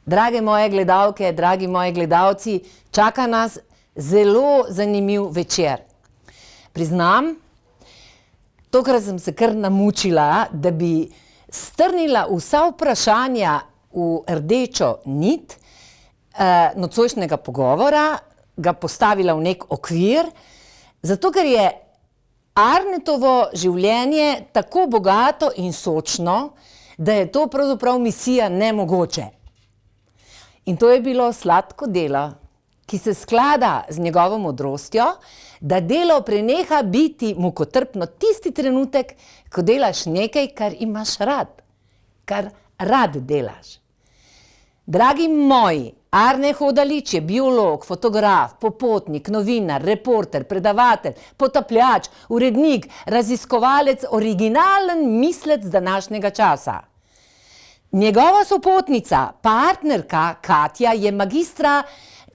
Drage moje gledalke, dragi moji gledalci, čaka nas zelo zanimiv večer. Priznam, tokrat sem se kar namučila, da bi strnila vsa vprašanja v rdečo nit nocojšnjega pogovora, ga postavila v nek okvir, zato ker je Arnetovo življenje tako bogato in sočno, da je to pravzaprav misija nemogoče. In to je bilo sladko delo, ki se sklada z njegovo modrostjo, da delo preneha biti mukotrpno tisti trenutek, ko delaš nekaj, kar imaš rad, kar rad delaš. Dragi moji, Arne Hodalič je biolog, fotograf, popotnik, novinar, reporter, predavatelj, potapljač, urednik, raziskovalec, originalen mislec današnjega časa. Njegova sopotnica, partnerka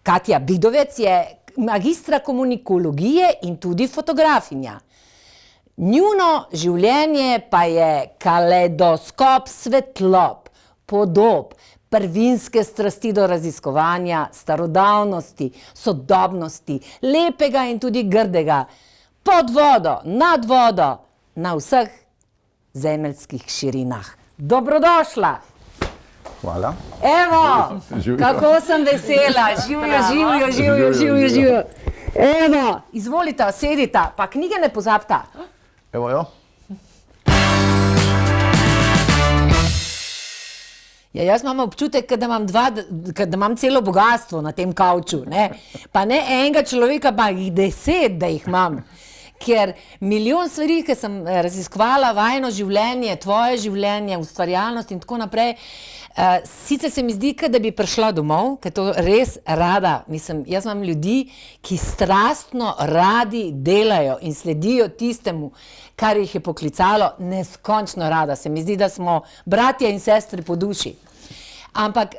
Katja Bidovec je magistra komunikologije in tudi fotografinja. Njuno življenje pa je kaleidoskop svetlob, podob, prvinske strasti do raziskovanja, starodavnosti, sodobnosti, lepega in tudi grdega, pod vodo, nad vodo, na vseh zemeljskih širinah. Dobrodošla! Hvala. Evo, kako sem vesela, živijo. Evo, izvolite, sedite, pa knjige ne pozabite. Evo jo. Ja, jaz imam občutek, da imam celo bogastvo na tem kavču, ne? Pa ne enega človeka, pa jih 10, da jih imam. Ker milijon stvari, ki sem raziskovala, vajino življenje, tvoje življenje, ustvarjalnost in tako naprej, sicer se mi zdi, da bi prišla domov, ker to res rada, jaz imam ljudi, ki strastno radi delajo in sledijo tistemu, kar jih je poklicalo, neskončno rada. Se mi zdi, da smo bratje in sestre po duši. Ampak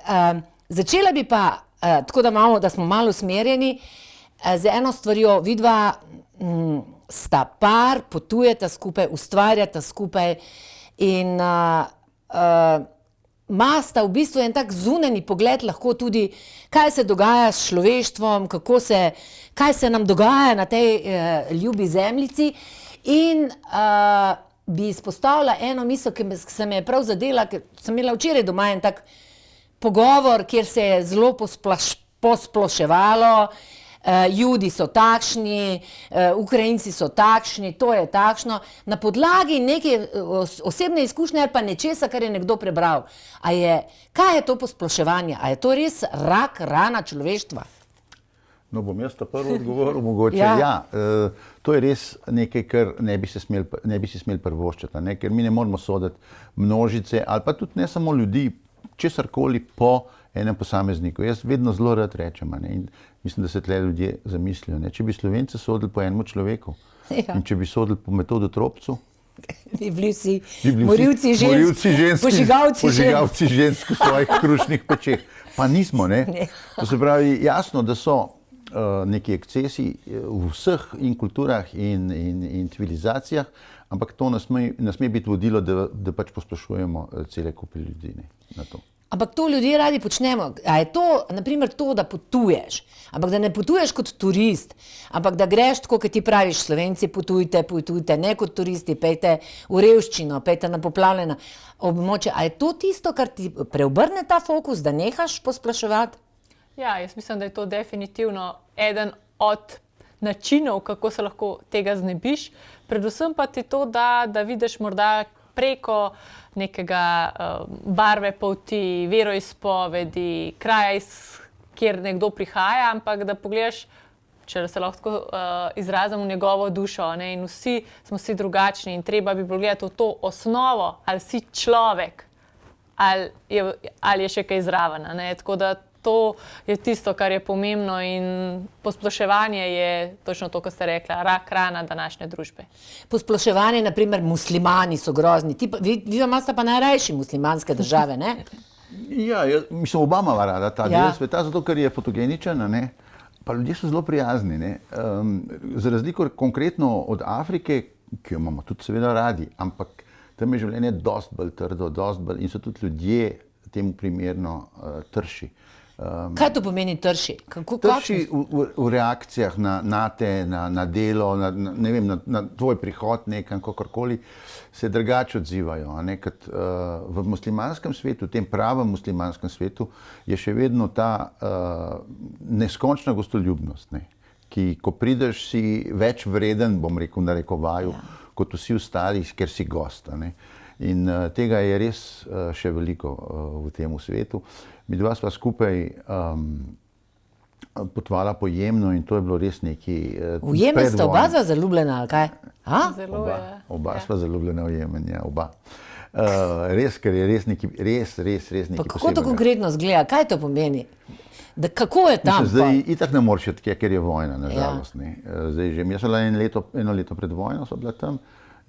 začela bi pa, tako da smo malo usmerjeni, z eno stvarjo, vidva sta par, potujeta skupaj, ustvarjata skupaj in masta v bistvu en tak zunanji pogled lahko tudi, kaj se dogaja s človeštvom, kaj se nam dogaja na tej ljubi zemljici in bi izpostavila eno misel, ki se me je prav zadela, ker sem imela včeraj doma en tak pogovor, kjer se je zelo posploševalo, Judi so takšni, Ukrajinci so takšni, to je takšno, na podlagi neke osebne izkušnje ali pa nečesa, kar je nekdo prebral. Kaj je to posploševanje? A je to res rak, rana človeštva? No, bom jaz ta prvi odgovoril, mogoče ja. To je res nekaj, kar ne bi si smeli privoščiti, ker mi ne moramo soditi množice ali pa tudi ne samo ljudi, česarkoli po enem posamezniku. Jaz vedno zelo rad rečem, in mislim, da se tle ljudje zamislijo. Če bi Slovenci sodili po enemu človeku in če bi sodili po Metodu Tropcu, bi bili vsi morilci žensk, požigalci žensk v svojih krušnih pečeh. Pa nismo, ne? To se pravi, jasno, da so neki ekscesi v vseh in kulturah in civilizacijah, ampak to ne sme biti vodilo, da pač posplošujemo cele kupe ljudi na to. Ampak to ljudje radi počnemo. A je to, naprimer, to, da potuješ, ampak da ne potuješ kot turist, ampak da greš tako, kot ti praviš, Slovenci, potujte, ne kot turisti, pejte v revščino, pejte na poplavljena območja. A je to tisto, kar ti preobrne ta fokus, da nehaš posploševati? Ja, jaz mislim, da je to definitivno eden od načinov, kako se lahko tega znebiš. Predvsem pa ti to, da vidiš morda preko nekega barve polti, veroizpovedi, kraja, kjer nekdo prihaja, ampak da pogledaš, če se lahko izrazim, v njegovo dušo, in vsi smo si drugačni in treba bi pogledati v to osnovo, ali si človek, ali je še kaj zraven, tako da to je tisto, kar je pomembno in posploševanje je točno to, kar ste rekla, rak rana današnje družbe. Posploševanje, naprimer, muslimani so grozni. Vi imate pa najrajši muslimanske države, ne? Ja, mislim, oba imava rada ta del sveta, zato ker je fotogeničen, pa ljudje so zelo prijazni. Za razliko konkretno od Afrike, ki jo imamo tudi seveda radi, ampak tam je življenje dosti bolj trdo, in so tudi ljudje temu primerno trši. Kaj to pomeni trši? Trši v reakcijah na te, na delo, na tvoj prihod nekam, kakorkoli, se drugače odzivajo. Kot v muslimanskem svetu, v tem pravem muslimanskem svetu, je še vedno ta neskončna gostoljubnost, ki ko prideš, si več vreden, bom rekel, narekovaju, kot vsi ostali, ker si gost. In tega je res še veliko v tem svetu. Mi dva sva skupaj potovala po Jemnu in to je bilo res neki V Jemen sta oba zaljubljena, ali kaj? Zelo je. Oba sva zaljubljena v Jemen, ja, oba. Res, ker je res nekaj posebnega. Kako to konkretno izgleda? Kaj to pomeni? Kako je tam? Zdaj itak ne moreš iti, ker je vojna, nažalost. Zdaj že, jaz sem bila eno leto pred vojno, sva bila tam.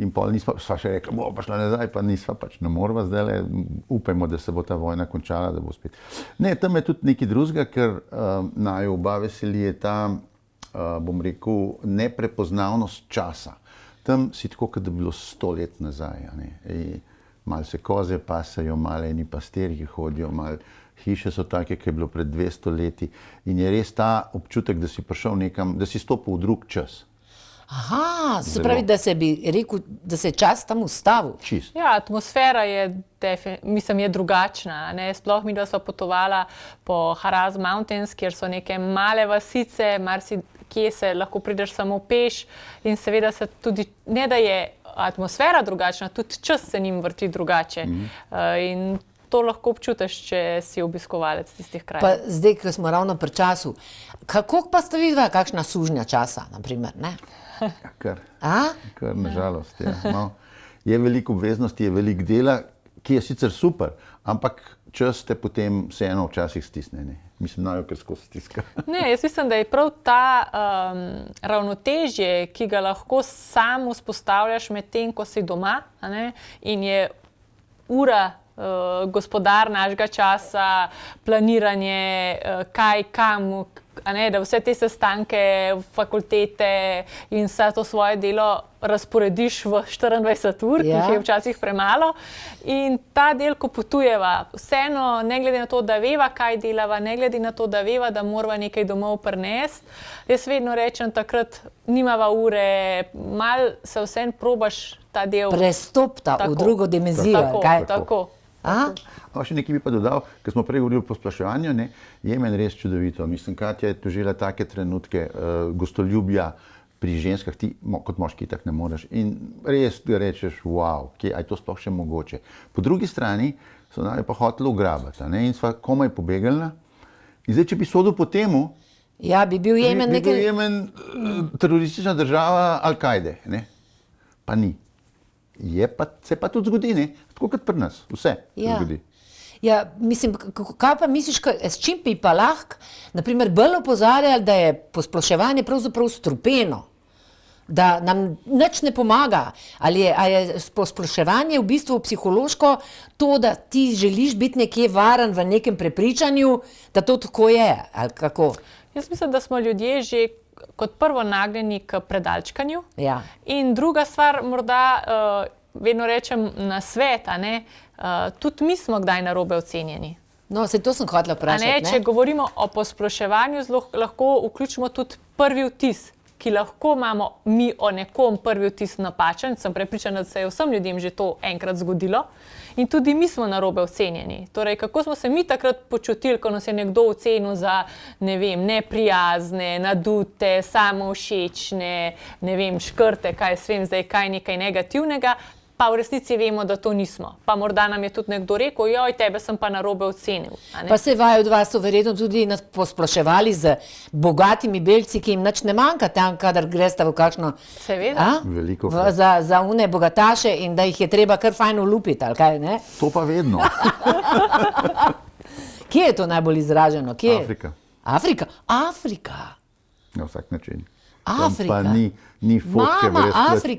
In pol sva še rekla, bo pa šla nazaj, pa nisva, pač ne morva zdaj, upajmo, da se bo ta vojna končala, da bo spet. Ne, tam je tudi nekaj drugega, ker naju oba veseli je ta, bom rekel, neprepoznavnost časa. Tam si tako, kot da bi bilo 100 let nazaj. Malo se koze pasajo, malo eni pastirji hodijo, malo hiše so take, ki je bilo pred 200 leti. In je res ta občutek, da si prišel nekam, da si stopil v drug čas. Aha, se pravi, da se bi rekel, da se je čas tam ustavil. Čist. Ja, atmosfera je, je drugačna. Sploh mi dva sva potovala po Haraz Mountains, kjer so neke male vasice, marsikje se lahko prideš samo peš in seveda se tudi, ne da je atmosfera drugačna, tudi čas se njim vrti drugače. In to lahko občutiš, če si obiskovalec tistih krajev. Pa zdaj, ko smo ravno pri času, kako pa sta vidva kakšna sužnja časa, naprimer, ne? Kar nažalost. Je veliko obveznosti, je veliko dela, ki je sicer super, ampak čas te potem vseeno včasih stisne. Mislim, najo, ker skozi stiska. Ne, jaz mislim, da je prav ta ravnotežje, ki ga lahko sam vzpostavljaš med tem, ko si doma, in je ura gospodar našega časa, planiranje, kaj, kam, da vse te sestanke, fakultete in vse to svoje delo razporediš v 24 ur, ki jih je včasih premalo. In ta del, ko potujeva, vseeno, ne glede na to, da veva, kaj delava, ne glede na to, da veva, da morava nekaj domov prinesti, jaz vedno rečem takrat, nimava ure, malo se vseeno probaš ta del prestopta v drugo dimenzijo. Tako. Še nekaj bi pa dodal, ker smo prej govorili o posploševanju, Jemen res čudovito. Mislim, Katja je doživela take trenutke gostoljubja pri ženskah, ti kot moški tak ne moreš. In res rečeš, wow, je to sploh še mogoče. Po drugi strani so naj pa hoteli ugrabiti in sva komaj pobegnila. In zdaj, če bi sodil po temu, bi bil Jemen bi bil Jemen teroristična država Al-Kaide, pa ni. Se pa tudi zgodi, tako kot pri nas, vse se zgodi. Ja, mislim, kaj pa misliš, s čim bi pa lahko, naprimer, bolj opozarjali, da je posploševanje pravzaprav strupeno, da nam nič ne pomaga, ali je posploševanje v bistvu psihološko to, da ti želiš biti nekje varen v nekem prepričanju, da to tako je, ali kako? Jaz mislim, da smo ljudje že kot prvo nagnjeni k predalčkanju. In druga stvar, morda vedno rečem na svet, tudi mi smo kdaj narobe ocenjeni. No, se to sem hotela vprašati. Če govorimo o posploševanju, lahko vključimo tudi prvi vtis, ki lahko imamo mi o nekom prvi vtis napačen. Sem prepričana, da se je vsem ljudem že to enkrat zgodilo. In tudi mi smo narobe ocenjeni. Torej, kako smo se mi takrat počutili, ko nas je nekdo ocenil za, neprijazne, nadute, samovšečne, škrte, kaj svem zdaj, kaj nekaj negativnega, pa v resnici vemo, da to nismo. Pa morda nam je tudi nekdo rekel, joj, tebe sem pa narobe ocenil. Pa se vaju od vas so verjetno tudi nas posploševali z bogatimi belci, ki jim nič ne manjka tam, kadar gresta v kakšno... Seveda. Veliko. Za une bogataše in da jih je treba kar fajn ulupiti, ali kaj, ne? To pa vedno. Kje je to najbolj izraženo? Afrika. Afrika. Na vsak način. Afrika. Pa ni fotke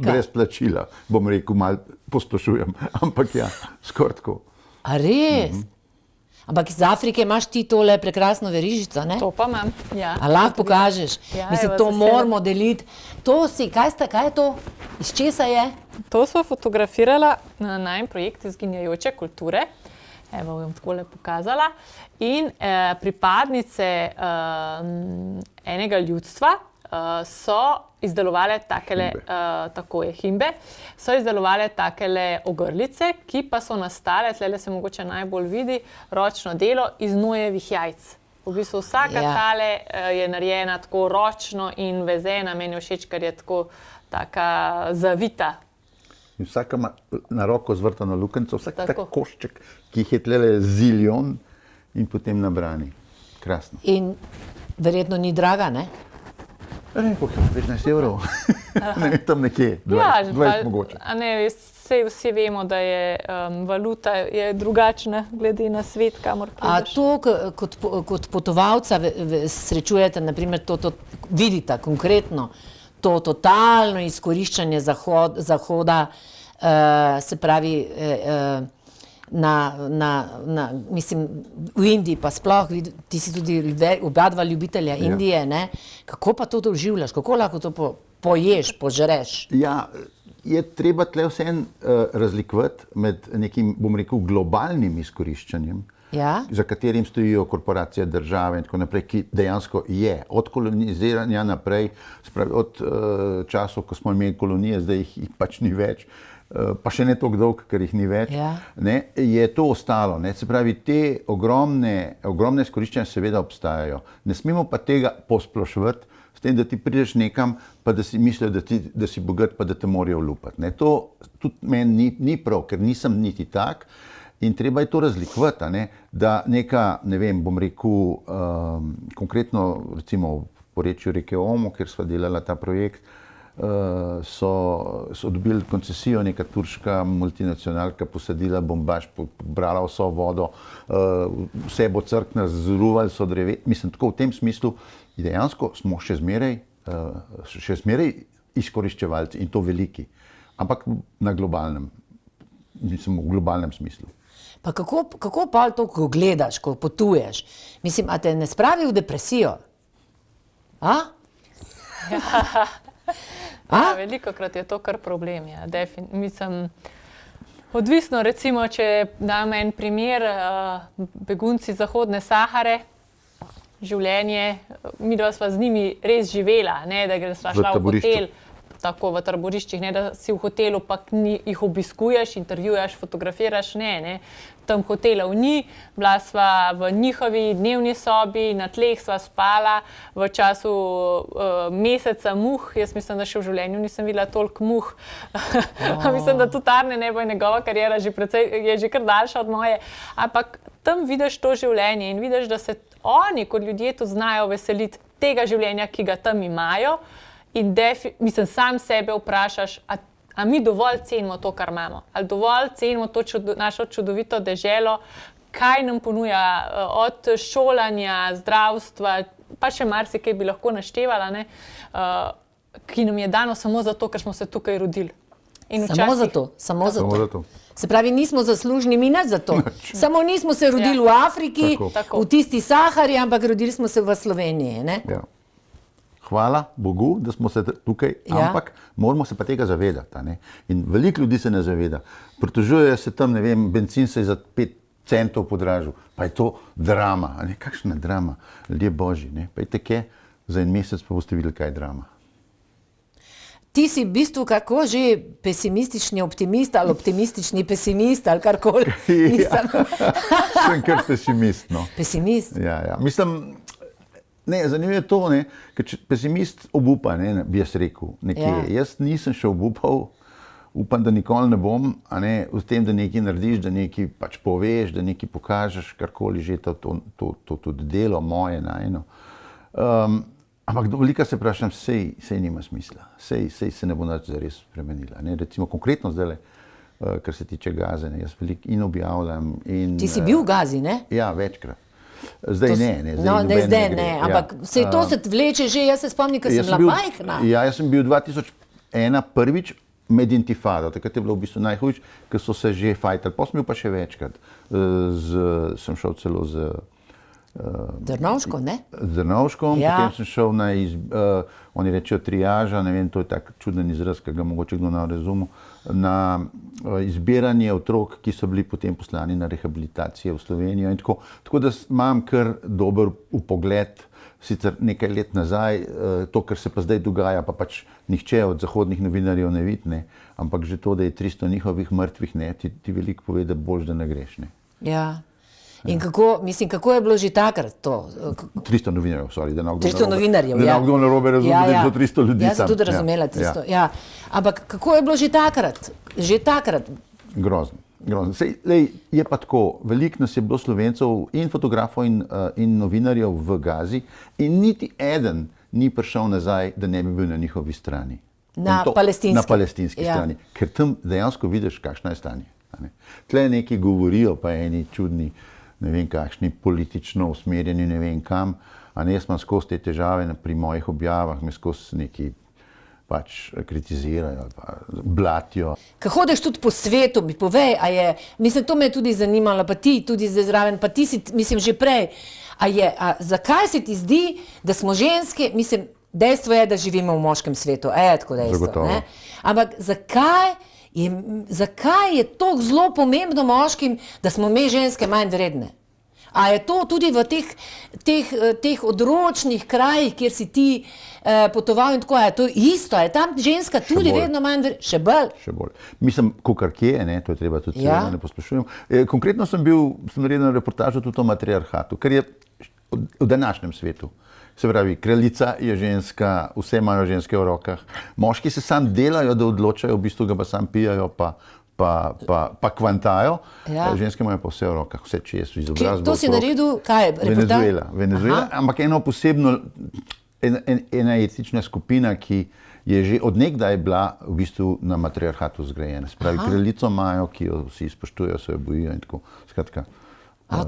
brez plačila, bom rekel, malo posplošujem, ampak skoraj tako. A res? Ampak iz Afrike imaš ti tole prekrasno verižico, ne? To pa imam, ja. A lahko pokažeš? Mislim, to moramo deliti. To kaj je to? Iz česa je? To smo fotografirala na najem projekt Izginjajoče kulture. Evo, bom takole pokazala. In pripadnice enega ljudstva so izdelovale takele, himbe, so izdelovale takele ogrlice, ki pa so nastale, tlele se mogoče najbolj vidi, ročno delo iz nojevih jajc. V bistvu vsaka tale je narejena tako ročno in vezena, meni všeč, ker je taka zavita. In vsaka ima na roko zvrtano lukenco, vsak tak košček, ki jih je tlele zilijon in potem nabrani. Krasno. In verjetno ni draga, ne? Ne, koliko je, 15 evrov. Ne, tam nekje, 20 mogoče. Vsi vemo, da je valuta je drugačna glede na svet, kamor prideš. A to, kot potovalca srečujete, naprimer, vidite konkretno, to totalno izkoriščanje Zahoda, se pravi, mislim, v Indiji pa sploh, ti si tudi oba dva ljubitelja Indije, ne? Kako pa to doživljaš, kako lahko to poješ, požreš? Ja, je treba tle vseeno razlikovati med nekim, bom rekel, globalnim izkoriščanjem, za katerim stojijo korporacije, države in tako naprej, ki dejansko je. Od koloniziranja naprej, od časov, ko smo imeli kolonije, zdaj jih pač ni več, pa še ne toliko dolg, ker jih ni več, je to ostalo. Se pravi, te ogromne izkoriščanja seveda obstajajo. Ne smemo pa tega posploševati, s tem, da ti prideš nekam, pa da si mislijo, da si bogat, pa da te morajo lupati. To tudi meni ni prav, ker nisem niti tak. In treba je to razlikovati, da neka, ne vem, bom rekel, konkretno recimo v porečju reke Omo, kjer sva delala ta projekt, so dobili koncesijo, neka turška multinacionalka posadila bombaž, pobrala vso vodo, vse bo crkna, zruvali so dreve. Mislim, tako v tem smislu, dejansko smo še zmeraj izkoriščevalci in to veliki, ampak na globalnem, mislim, v globalnem smislu. Pa kako pa to, ko gledaš, ko potuješ? Mislim, a te ne spravi v depresijo? Velikokrat je to kar problem. Mislim, odvisno, recimo, če dam en primer, begunci Zahodne Sahare, življenje, midva sva z njimi res živela, da sva šla v hotel, tako v taboriščih, ne da si v hotelu, pa jih obiskuješ, intervjuješ, fotografiraš, ne. Tam hotelov ni, bila sva v njihovi dnevni sobi, na tleh sva spala, v času meseca muh, jaz mislim, da še v življenju nisem videla toliko muh. Mislim, da tudi Arne ne bo, njegova kariera je že kar daljša od moje, ampak tam vidiš to življenje in vidiš, da se oni kot ljudje tu znajo veseliti tega življenja, ki ga tam imajo. In mislim, sam sebe vprašaš, a mi dovolj cenimo to, kar imamo? Ali dovolj cenimo to našo čudovito deželo, kaj nam ponuja od šolanja, zdravstva, pa še marsikaj bi lahko naštevala, ki nam je dano samo zato, ker smo se tukaj rodili. Samo zato. Se pravi, nismo zaslužni mi nič za to. Samo nismo se rodili v Afriki, v tisti Sahari, ampak rodili smo se v Sloveniji, ne? Ja. Hvala Bogu, da smo se tukaj, ampak moramo se pa tega zavedati. In veliko ljudi se ne zaveda. Pritožujejo se tam, ne vem, bencin se je za 5 centov podražil, pa je to drama. Kakšna drama? Ljudje božji, pejte kje, za en mesec pa boste videli, kaj je drama. Ti si v bistvu kako že pesimistični optimist ali optimistični pesimist ali karkoli. Sem kar pesimist, no. Pesimist? Ja. Mislim, zanimivo je to, ker pesimist obupa, bi jaz rekel. Jaz nisem še obupal, upam, da nikoli ne bom, v tem, da nekaj narediš, da nekaj pač poveš, da nekaj pokažeš, karkoli že to tudi delo moje, najno. Ampak veliko se vprašam, sej nima smisla, sej se ne bo nič zares spremenila. Recimo konkretno zdaj, kar se tiče Gaze, jaz veliko in objavljam. Ti si bil v Gazi, ne? Ja, večkrat. Zdaj ne. Zdaj ne, ampak to se vleče že, jaz se spomnim, ko sem bila majhna. Ja, jaz sem bil 2001 prvič med intifado, takrat je bilo v bistvu najhujš, ker so se že fajtali. Potem sem bil pa še večkrat. Sem šel celo Drnovško, ne? Drnovškom, Ja. potem sem šel na, oni rečejo triaža, ne vem, to je tak čuden izraz, ki ga mogoče kdo ne razume, na izbiranje otrok, ki so bili potem poslani na rehabilitacije v Slovenijo in tako. Tako da imam kar dober vpogled, sicer nekaj let nazaj, to, kar se pa zdaj dogaja, pa pač nihče od zahodnih novinarjev ne vidi, ne, ampak že to, da je 300 njihovih mrtvih, ne, ti veliko pove, da boš, da ne greš, ne. Ja. In kako je bilo že takrat to? 300 novinarjev, sorry, da ne 300 novinarjev, da ja. ne kdo narobe razume, da je bilo 300 ljudi Jaz sem tam. tudi razumela 300, ja. Ampak kako je bilo že takrat? Že takrat? Grozno. Sej, lej, je pa tako, veliko nas je bilo Slovencev in fotografov in novinarjev v Gazi in niti eden ni prišel nazaj, da ne bi bil na njihovi strani. Na palestinski strani. Ker tam dejansko vidiš, kakšno je stanje. Tle neki govorijo, pa eni čudni, ne vem kakšni politično usmerjeni, ne vem kam, a ne, jaz imam skozi te težave pri mojih objavah, me skozi neki pač kritizirajo, pa blatijo. Ko hodiš tudi po svetu, mi povej, mislim, to me je tudi zanimalo, pa ti tudi zdaj zraven, pa ti si, mislim, že prej, zakaj se ti zdi, da smo ženske, mislim, dejstvo je, da živimo v moškem svetu, tako dejstvo, ne? Ampak zakaj je to zelo pomembno moškim, da smo mi ženske manj vredne? A je to tudi v teh odročnih krajih, kjer si ti potoval in tako, je to isto? Je tam ženska tudi vedno manj vredna? Še bolj? Še bolj. Mislim, kakor kje, ne, to je treba tudi seveda, ne posplošujem. Konkretno sem naredil reportažo tudi o matriarhatu, ker je v današnjem svetu. Se pravi, kraljica je ženska, vse imajo ženske v rokah. Moški se sam delajo, da odločajo, v bistvu ga pa sam pijajo, pa kvantajo. Ja. Ženske imajo pa vse v rokah, vse čez, izobrazbo. To si naredil, kaj je? Venezuela, ampak eno posebno, ena etična skupina, ki je že odnegdaj bila v bistvu na matriarhatu zgrajena. Se pravi, kraljico imajo, ki jo vsi spoštujejo, se jo bojijo in tako. Skratka,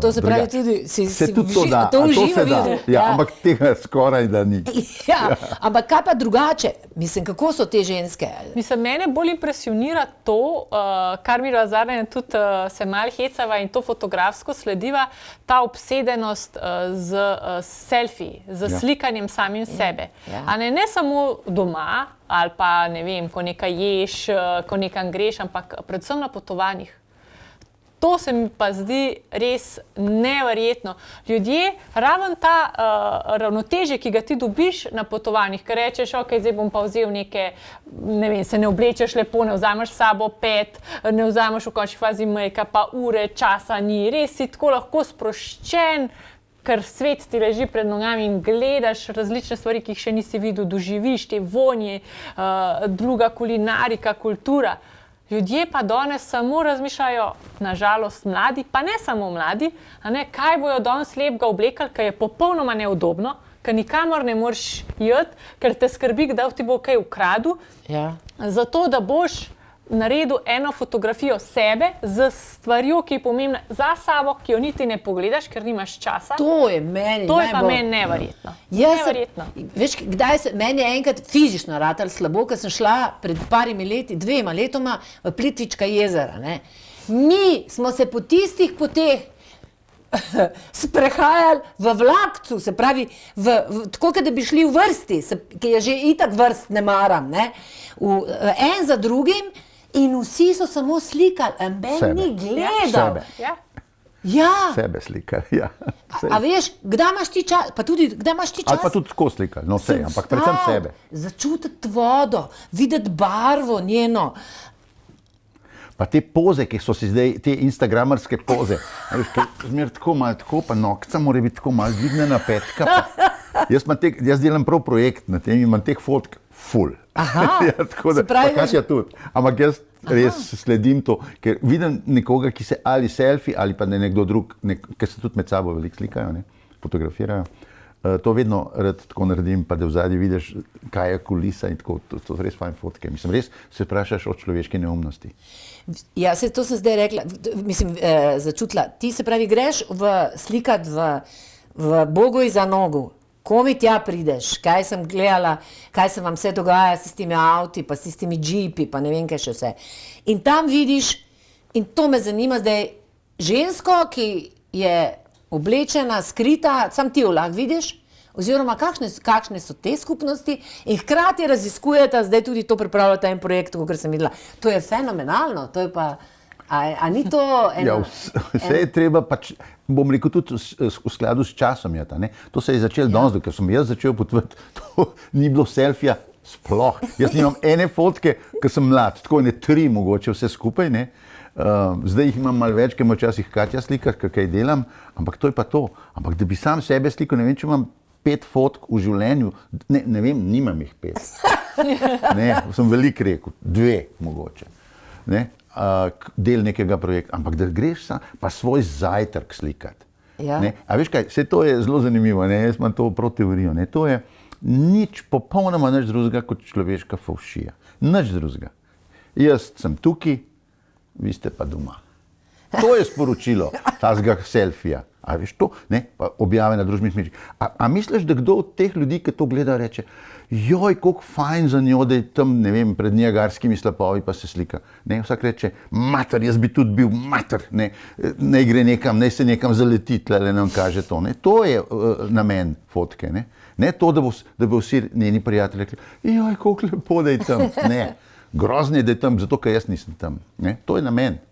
to se pravi tudi, se tudi to da, to uživa videti. Ja, ampak tega skoraj da ni. Ja, ampak kaj pa drugače? Mislim, kako so te ženske? Mislim, mene bolj impresionira to, kar mi razarjene tudi se malo hecava in to fotografsko slediva, ta obsedenost z selfiji, z slikanjem samim sebe. A ne samo doma, ali pa ne vem, ko nekaj ješ, ko nekam greš, ampak predvsem na potovanjih. To se mi pa zdi res neverjetno. Ljudje, raven ta ravnotežje, ki ga ti dobiš na potovanjih, ker rečeš, ok, zdaj bom pa vzel neke, ne vem, se ne oblečeš lepo, ne vzameš s sabo pet, ne vzameš v končni fazi make, pa ure, časa ni, res si tako lahko sproščen, ker svet ti leži pred nogami in gledaš različne stvari, ki jih še nisi videl, doživiš te vonje, druga kulinarika, kultura. Ljudje pa danes samo razmišljajo, nažalost mladi, pa ne samo mladi, kaj bojo danes lepega oblekali, ker je popolnoma neudobno, ker nikamor ne moreš iti, ker te skrbi, da ti bo kaj ukradel. Ja. Zato, da boš naredil eno fotografijo sebe z stvarjo, ki je pomembna za sabo, ki jo niti ne pogledaš, ker nimaš časa. To je meni To je pa meni neverjetno. Neverjetno. Veš, meni je enkrat fizično ratalo slabo, ker sem šla pred parimi leti, 2 letoma v Plitvička jezera. Ne? Mi smo se po tistih poteh sprehajali v vlakcu, se pravi, tako, da bi šli v vrsti, ki je že itak vrst ne maram, ne? En za drugim. In vsi so samo slikali, ni gledal. Sebe. Ja. Sebe slikali, ja. A veš, kdaj imaš ti čas? Pa tudi, kdaj imaš ti čas? Ali pa tudi tako slikali, no vse, ampak predvsem sebe. Začutiti vodo, videti barvo njeno. Pa te poze, ki so si zdaj, te instagramerske poze, zmer tako malo, tako pa nokca mora biti tako malo dvignjena petka. Jaz delam prav projekt na tem, imam teh fotk ful. Aha, ja, tako da, pa Katja tudi. Ampak jaz res sledim to, ker vidim nekoga, ki se ali selfie, ali pa nekdo drug, ki se tudi med sabo veliko slikajo, ne, fotografirajo. To vedno rad tako naredim, pa da v zadnji vidiš, kaj je kulisa in tako, to so res fajn fotke. Mislim, res se vprašaš o človeški neumnosti. Ja, to sem zdaj rekla, mislim, začutila. Ti se pravi, greš slikati v Bogoj za nogu. Komi tja prideš, kaj sem gledala, kaj se vam vse dogaja s temi avti, pa s temi džipi, pa ne vem, kaj še vse. In tam vidiš, in to me zanima zdaj, žensko, ki je oblečena, skrita, sam ti jo lahko vidiš, oziroma kakšne so te skupnosti in hkrati raziskujete, zdaj tudi to pripravljate en projekt, kot sem videla. To je fenomenalno, to je pa, a ni to eno? Ja, vse je treba pač, bom rekel, tudi v skladu s časom je ta, ne. To se je začelo danes, ker sem jaz začel potovati, to ni bilo selfija sploh. Jaz nimam ene fotke, ker sem mlad, tako ne 3 mogoče vse skupaj, ne. Zdaj jih imam malo več, ker ima včasih Katja slikaš, kaj delam, ampak to je pa to. Ampak da bi sam sebe slikal, ne vem, če imam 5 fotk v življenju, ne vem, nimam jih 5. Ne, sem veliko rekel, 2 mogoče. Ne, del nekega projekta, ampak da greš pa svoj zajtrk slikati. Ja. Ne, a veš kaj, vse to je zelo zanimivo, ne, jaz imam to prav teorijo, ne, to je nič, popolnoma nič drugega kot človeška favšija. Nič drugega. Jaz sem tukaj, vi ste pa doma. To je sporočilo tazga selfija. A veš to? Ne? Pa objave na družbenih mrežah. A misliš, da kdo od teh ljudi, ki to gleda, reče, joj, koliko fajn za njo, da je tam, ne vem, pred Niagarskimi slapovi pa se slika. Ne? Vsak reče, mater, jaz bi tudi bil mater, ne? Naj gre nekam, naj se nekam zaleti, tlele nam kaže to. Ne? To je namen fotke. Ne to, da bo vsi njeni prijatelji rekli, joj, koliko lepo, da je tam. Ne. Grozno je, da je tam, zato ker jaz nisem tam. Ne? To je namen.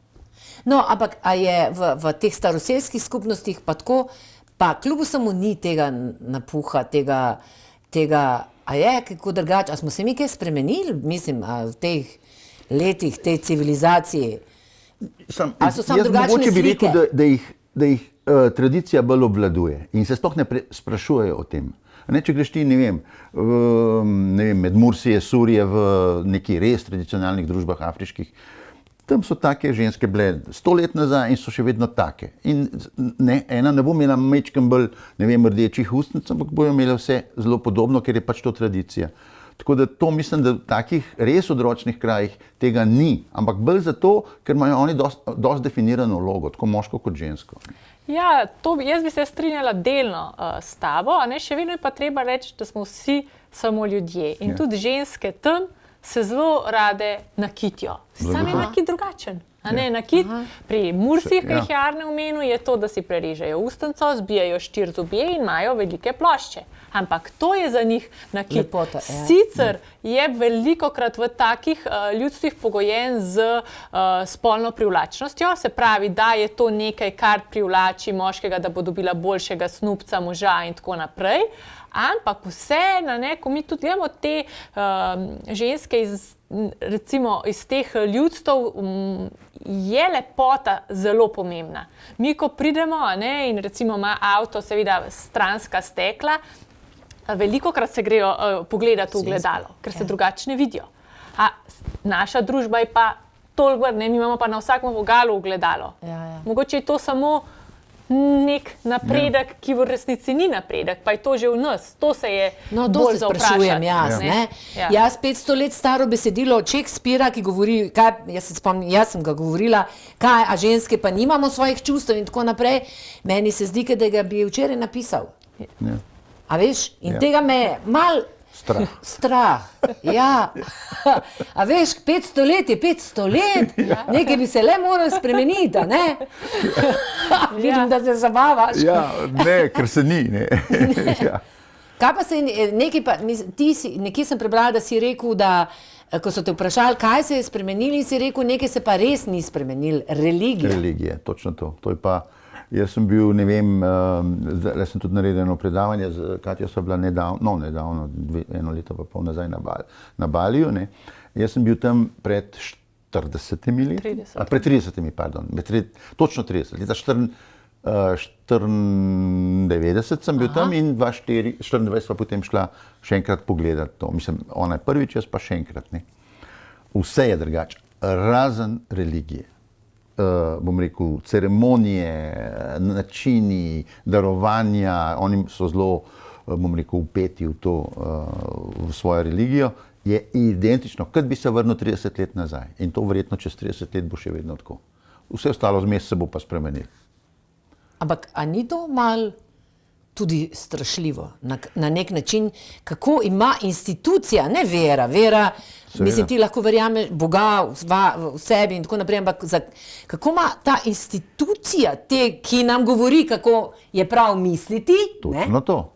No, ampak a je v teh staroselskih skupnostih pa tako, pa kljub vsemu ni tega napuha, tega, a je kako drugače, a smo se mi kaj spremenili, mislim, v teh letih, tej civilizaciji? A so samo drugačne mogoče bi slike? rekel, da jih tradicija bolj obvladuje in se sploh ne sprašujejo o tem. Ne, če greš ti, ne vem, med Mursije, Surije, v neki res tradicionalnih družbah afriških, tam so take ženske bile 100 let nazaj in so še vedno take. In ena ne bo imela majčkeno bolj, ne vem, rdečih ustnic, ampak bojo imele vse zelo podobno, ker je pač to tradicija. Tako da to mislim, da v takih res odročnih krajih tega ni, ampak bolj zato, ker imajo oni dosti definirano vlogo, tako moško kot žensko. Ja, jaz bi se strinjala delno s tabo, a ne, še vedno je pa treba reči, da smo vsi samo ljudje. In tudi ženske tam se zelo rade nakitijo. Sam je nakit drugačen. A ne, nakit pri Mursih, ki jih je Arne omenil, je to, da si prerežejo ustnico, zbijajo 4 zobje in imajo velike plošče. Ampak to je za njih nakit. Lepota, ja. Sicer je velikokrat v takih ljudstvih pogojen z spolno privlačnostjo, se pravi, da je to nekaj, kar privlači moškega, da bo dobila boljšega snubca, moža in tako naprej. Ampak vseeno, ko mi tudi gledamo te ženske recimo iz teh ljudstev, je lepota zelo pomembna. Mi, ko pridemo in recimo ima avto seveda stranska stekla, velikokrat se grejo pogledati v ogledalo, ker se drugačne vidijo. Naša družba je pa toliko, mi imamo pa na vsakem vogalu ogledalo. Ja. Mogoče je to samo nek napredek, ki v resnici ni napredek, pa je to že v nas. To se je bolj za vprašati. Sprašujem jaz, ne? Ja. Jaz 500 let staro besedilo Shakespearea, ki govori, jaz se spomnim, jaz sem ga govorila, a ženske pa nimamo svojih čustev in tako naprej, meni se zdi, da ga bi včeraj napisal. Ja. A veš, in tega me je malo strah. Ja. A veš, 500 let je 500 let, nekaj bi se le moralo spremeniti, a ne? Vidim, da se zabavaš. Ja, ne, ker se ni, ne. Ja. Kaj pa se nekje sem prebrala, da si rekel, da ko so te vprašali, kaj se je spremenili, si rekel, nekaj se pa res ni spremenili, religija. Religije, točno to. To je pa, jaz sem bil, ne vem, zdaj sem tudi naredil eno predavanje, z Katjo so bila nedavno, eno leto pa pol nazaj na Baliju, ne. Jaz sem bil tam pred 40 leti, pred 30, pardon, točno 30, leta 94 sem bil tam in 24 pa potem šla še enkrat pogledati to. Mislim, ona je prvič, jaz pa še enkrat, ne. Vse je drugače, razen religije. Bom rekel, ceremonije, načini, darovanja, oni so zelo, bom rekel, vpeti v to, v svojo religijo, je identično, kot bi se vrnil 30 let nazaj. In to verjetno čez 30 let bo še vedno tako. Vse ostalo zmes se bo pa spremenilo. Ampak, a ni to malo tudi strašljivo. Na nek način, kako ima institucija, ne vera, vera, mislim, ti lahko verjameš Boga v sebi in tako naprej, ampak kako ima ta institucija, ki nam govori, kako je prav misliti. Točno to.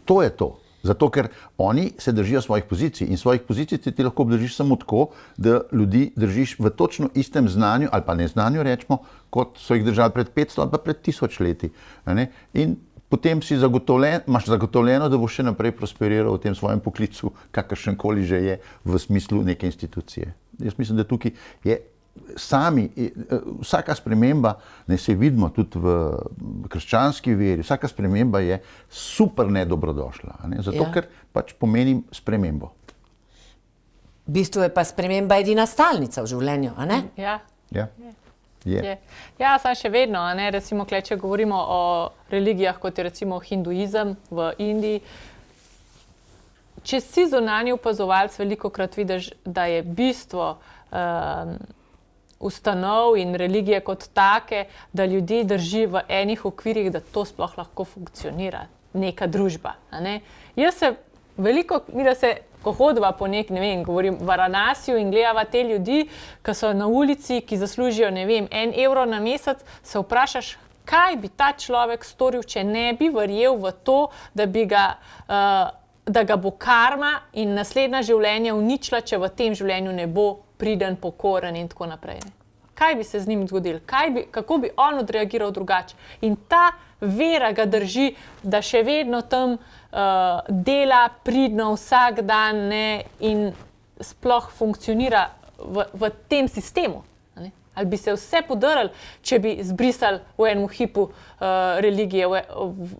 To je to. Zato, ker oni se držijo svojih pozicij in svojih pozicij ti lahko obdržiš samo tako, da ljudi držiš v točno istem znanju ali pa neznanju, rečemo, kot so jih držali pred 500 ali pa pred 1000 leti. In potem imaš zagotovljeno, da boš še naprej prosperiral v tem svojem poklicu, kakršenkoli že je v smislu neke institucije. Jaz mislim, da tukaj je vsaka sprememba, ne se vidimo tudi v krščanski veri, vsaka sprememba je super nedobrodošla, zato ker pač pomeni spremembo. V bistvu je pa sprememba edina stalnica v življenju, a ne? Ja. Je. Ja, samo še vedno, recimo, če govorimo o religijah, kot je recimo hinduizem v Indiji, če si zunanji opazovalec, velikokrat vidiš, da je bistvo ustanov in religije kot take, da ljudi drži v enih okvirih, da to sploh lahko funkcionira, neka družba. Jaz se veliko, ko hodiva po govorim Varanasiju in gledava te ljudi, ki so na ulici, ki zaslužijo, 1 evro na mesec, se vprašaš, kaj bi ta človek storil, če ne bi verjel v to, da ga bo karma in naslednja življenja uničila, če v tem življenju ne bo priden, pokoren in tako naprej. Kaj bi se z njim zgodilo? Kako bi on odreagiral drugače? In ta vera ga drži, da še vedno tam dela pridno vsak dan in sploh funkcionira v tem sistemu. Ali bi se vse podrli, če bi zbrisali v enem hipu religije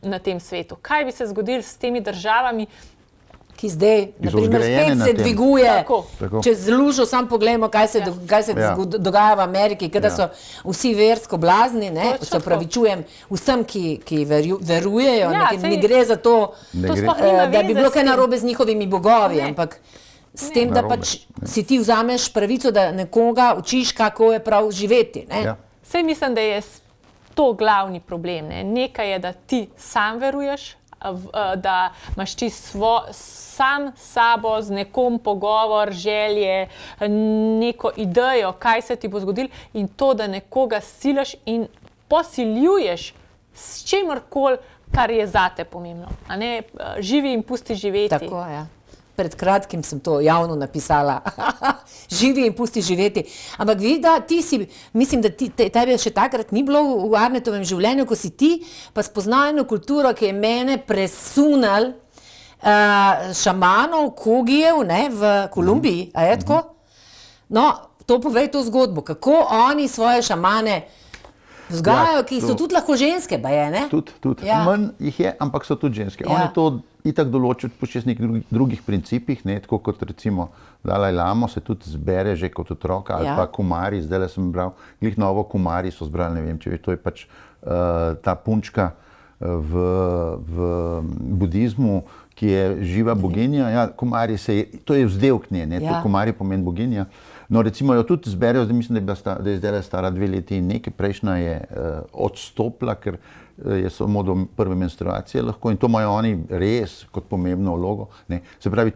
na tem svetu? Kaj bi se zgodilo s temi državami, ki zdaj, naprimer, spet se dviguje čez lužo, samo poglejmo, kaj se dogaja v Ameriki, kada so vsi versko blazni, se opravičujem vsem, ki verujejo, ne gre za to, da bi bilo kaj narobe z njihovimi bogovi, ampak s tem, da pač si ti vzameš pravico, da nekoga učiš, kako je prav živeti. Saj mislim, da je to glavni problem. Nekaj je, da ti sam veruješ, da imaš ti sam sabo z nekom pogovor, želje, neko idejo, kaj se ti bo zgodilo in to, da nekoga siliš in posiljuješ s čemorkoli, kar je zate pomembno. Živi in pusti živeti. Tako, ja. Pred kratkim sem to javno napisala. Živi in pusti živeti. Ampak vidi, da ti si, mislim, da tebe še takrat ni bilo v Arnetovem življenju, ko si ti pa spoznal eno kulturo, ki je mene presunal šamanov, kogijev v Kolumbiji. A je tako? No, to povej to zgodbo. Kako oni svoje šamane vzgajajo, ki so tudi lahko ženske, baje, ne? Tudi. Manj jih je, ampak so tudi ženske. Oni to itak določijo po nekih drugih principih, tako kot recimo Dalaj Lamo se tudi zbere že kot otroka, ali pa kumari, zdajle sem bral, glih novo kumari so zbrali, ne vem, če to je pač ta punčka v budizmu, ki je živa boginja. Ja, kumari to je vzdevk nje, to kumari pomeni boginja. No, recimo jo tudi zberejo, zdaj mislim, da je zdaj stara 2 leti in nekaj, prejšnja je odstopila, ker je samo do prve menstruacije lahko in to imajo oni res kot pomembno vlogo. Se pravi,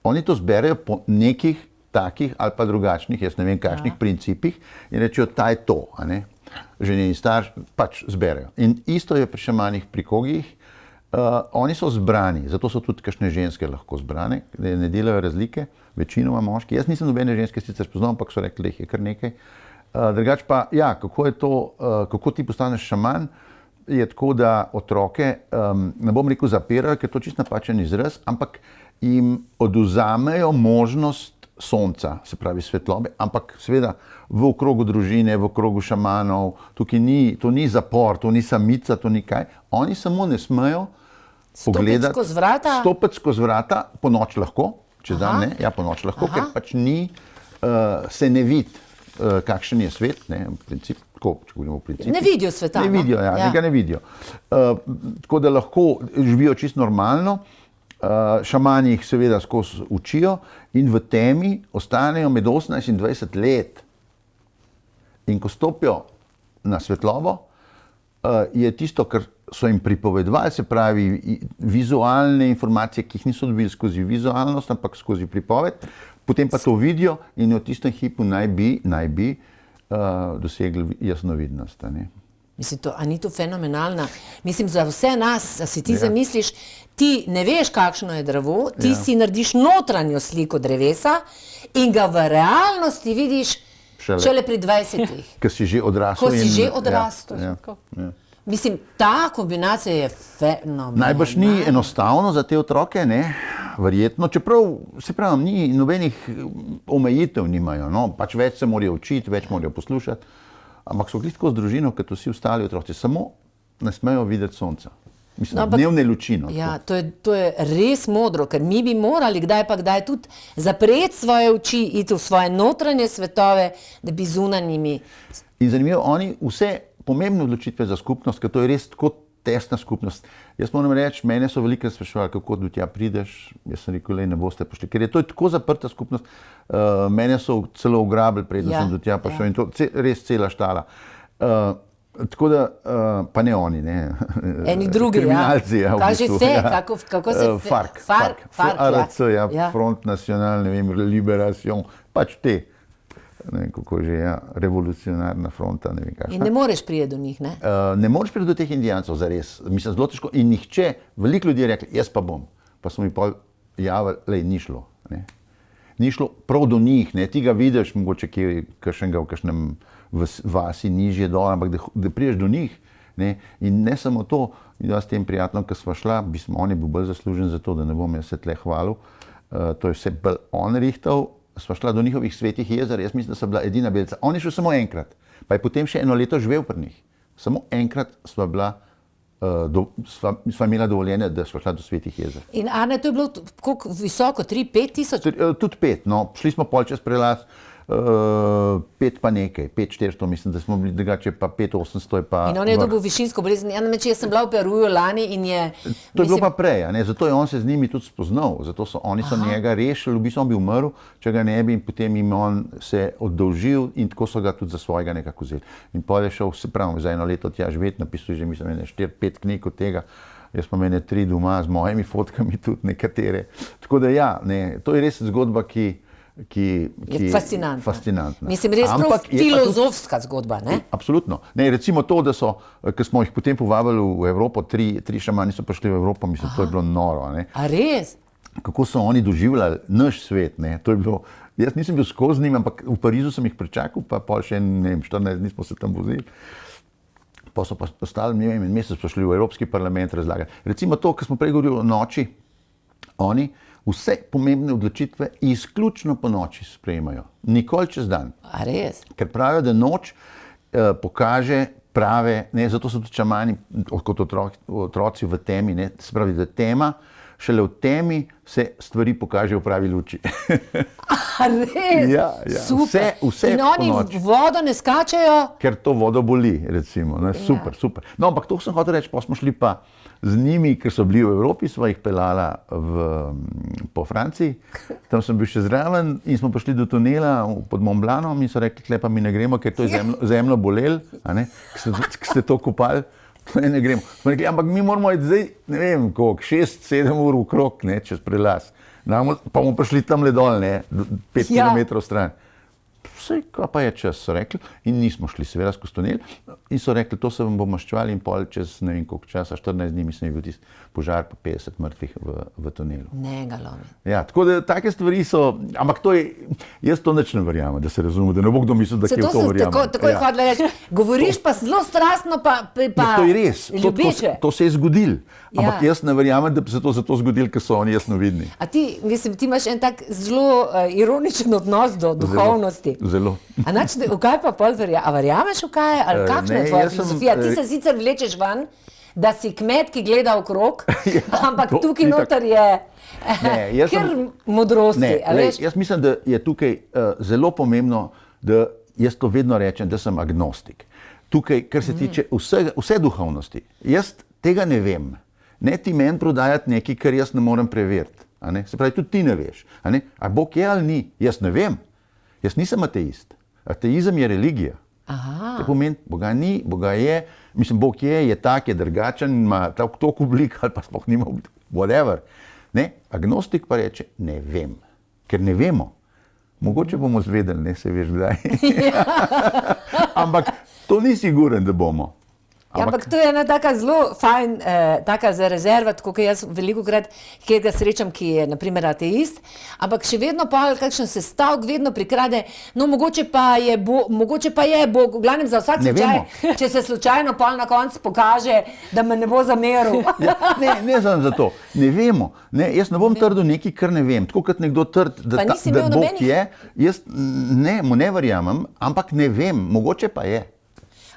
oni to zberejo po nekih takih ali pa drugačnih, jaz ne vem kakšnih principih in rečejo, ta je to. Že njeni starš pač zberejo. In isto je pri šamanih, pri kogijih. Oni so zbrani, zato so tudi kakšne ženske lahko zbrane, da ne delajo razlike, večinoma moški. Jaz nisem nobene ženske sicer spoznal, ampak so rekli, da jih je kar nekaj. Drugače pa, ja, kako je to, kako ti postaneš šaman, je tako, da otroke, ne bom rekel zapirajo, ker je to čisto napačen izraz, ampak jim odvzamejo možnost sonca, se pravi svetlobe, ampak seveda v okrogu družine, v okrogu šamanov, tukaj to ni zapor, to ni samica, to ni kaj. Oni samo ne smejo pogledati, stopiti skozi vrata, po noč lahko, čez dan ne, ja, po noč lahko, ker pač se ne vidi, kakšen je svet, v principu, tako, če govorimo v principu. Ne vidijo sveta. Ne vidijo, ne vidijo. Tako da lahko živijo čisto normalno, šamani jih seveda skozi učijo in v temi ostanejo med 18 in 20 let. In ko stopijo na svetlobo, je tisto, kar so jim pripovedovali, se pravi, vizualne informacije, ki jih niso dobili skozi vizualnost, ampak skozi pripoved, potem pa to vidijo in v tistem hipu naj bi dosegli jasnovidnost. Mislim, a ni to fenomenalna? Mislim, za vse nas, da si ti zamisliš, ti ne veš, kakšno je drevo, ti si narediš notranjo sliko drevesa in ga v realnosti vidiš šele pri 20-ih. Ko si že odrastel. Ko si že odrastel. Mislim, ta kombinacija je fenomenalna. Najbrž ni enostavno za te otroke, ne? Verjetno, čeprav se pravi, ni nobenih omejitev nimajo, no? Pač več se morajo učiti, več morajo poslušati, ampak so glih tako z družino, kot vsi ostali otroci, samo ne smejo videti sonca. Mislim, dnevne luči. Ja, to je res modro, ker mi bi morali kdaj pa kdaj tudi zapreti svoje oči, iti v svoje notranje svetove, da bi zunanjimi. In zanimivo, oni vse pomembne odločitve za skupnost, ker to je res tako tesna skupnost. Jaz moram reči, mene so velikokrat spraševali, kako do tja prideš, jaz sem rekel, ne boste prišli, ker je to tako zaprta skupnost. Mene so celo ugrabili, predno sem do tja prišel in to res cela štala. Tako da, pa ne oni, ne. Eni drugi, kriminalci, ja. Kaže fe, kako se FARC, FARC, Front National, ne vem, Liberation, pač te. Ne vem, kako že je, revolucionarna fronta, ne vem kakšna. In ne moreš priti do njih, ne? Ne moreš priti do teh indijancev, zares. Mislim, zelo težko. In nihče, veliko ljudi je rekli, jaz pa bom. Pa so mi pol javili, ni šlo. Ne? Ni šlo prav do njih, ne? Ti ga vidiš, mogoče kakšnega v kakšnem vasi nižje dol, ampak da priješ do njih. Ne? In ne samo to, da s tem prijateljem, ki sva šla, on je bil bolj zaslužen za to, da ne bom jaz se tle hvalil. To je vse bolj on rihtal. Sva šla do njihovih svetih jezer, jaz mislim, da so bila edina belca. On je šel samo enkrat, pa je potem še eno leto živel pri njih. Samo enkrat sva imela dovoljenje, da sva šla do svetih jezer. In Arne, to je bilo koliko visoko, 3-5 tisoč? Tudi 5, no, šli smo pol čez prelaz, 5 pa nekaj, 5-400 mislim, da smo bili drugače pa 5-800 je pa... In on je dobil višinsko bolezen. Jaz sem bila v Peruju lani in je... To je bilo pa prej, ne? Zato je on se z njimi tudi spoznal, zato oni so njega rešili, v bistvu on bi umrl, če ga ne bi in potem jim on se oddolžil in tako so ga tudi za svojega nekako vzeli. In potem je šel, se pravi, za eno leto tja živeti, napisal je že mislim 4-5 knjig od tega, jaz pa mene 3 doma z mojimi fotkami tudi nekatere. Tako da ja, ne, to je res zgodba, ki je fascinantna. Mislim, res prav filozofska zgodba, ne? Absolutno. Ne, recimo to, da so, ko smo jih potem povabili v Evropo, 3 šamani so prišli v Evropo, mislim, to je bilo noro, ne? A res? Kako so oni doživljali naš svet, ne? To je bilo, jaz nisem bil skozi njim, ampak v Parizu sem jih pričakal, pa pol še, ne vem, 14 dni smo se tam vozili. Pa so pa ostali, ne vem, mesec pa šli v Evropski parlament razlagati. Recimo to, ko smo prej govorili o noči, oni vse pomembne odločitve izključno po noči sprejemajo, nikoli čez dan. A res? Ker pravijo, da noč pokaže prave, ne, zato so tudi šamani kot otroci v temi, ne, se pravi, da tema, šele v temi se stvari pokažejo v pravi luči. A res? Ja, super. Vse in oni v vodo ne skačejo? Ker to vodo boli, recimo. Ne, super, super. No, ampak to sem hotel reči, pa smo šli pa z njimi, ker so bili v Evropi, sva jih peljala po Franciji, tam sem bil še zraven in smo prišli do tunela pod Mont Blancom in so rekli, tle pa mi ne gremo, ker to je zemljo bolel, ki ste to kopali, ne gremo. Smo rekli, ampak mi moramo iti zdaj, ne vem koliko, 6-7 ur v krog, ne, čez prelaz. Pa bomo prišli tam le dol, ne, 5 kilometrov stran. Vse, kaj pa je čas, so rekli, in nismo šli seveda skozi tunel in so rekli, to se vam bomo maščevali in pol čez ne vem koliko časa, 14 dni mislim je bil tisti požar pa 50 mrtvih v tunelu. Ne ga lomi. Ja, tako da take stvari so, ampak to je, jaz to nič ne verjamem, da se razume, da ne bo kdo mislil, da kje v to verjamem. Tako je hodila reči, govoriš pa zelo strastno pa to je res, ljubeče. To se je zgodilo, ampak jaz ne verjamem, da se to zato zgodilo, ker so oni jasnovidni. A ti, mislim, ti imaš en tak zelo ironičen odnos do duhovnosti. Zelo. A nač, v kaj pa pol verjameš? A verjameš v kaj? Ali kakšna je tvoja filozofija? Ti se sicer vlečeš ven, da si kmet, ki gleda okrog, ampak tukaj noter je kjer modrosti. Jaz mislim, da je tukaj zelo pomembno, da jaz to vedno rečem, da sem agnostik. Tukaj, kar se tiče vse duhovnosti, jaz tega ne vem. Ne ti meni prodajati nekaj, kar jaz ne morem preveriti. Se pravi, tudi ti ne veš. A Bog je ali ni? Jaz ne vem. Jaz nisem ateist. Ateizem je religija. Aha. To pomeni, Boga ni, Boga je, mislim, Bog je tak, je drugačen, ima toliko oblik ali pa sploh nima oblik, whatever. Ne? Agnostik pa reče, ne vem, ker ne vemo. Mogoče bomo zvedeli, ne se veš kdaj. Ampak to ni siguren, da bomo. Ja, ampak to je ena taka zelo fajn, taka za rezervat, kot jaz veliko krat, kjer ga srečam, ki je naprimer ateist, ampak še vedno pa kakšen sestavek vedno prikrade, no mogoče pa je Bog, v glavnem za vsak slučaj, če se slučajno pol na koncu pokaže, da me ne bo zameril. Ja, ne samo zato, ne vemo. Ne, jaz ne bom trdil nekaj, kar ne vem. Tako kot nekdo trdi, da Bog je, jaz mu ne verjamem, ampak ne vem, mogoče pa je.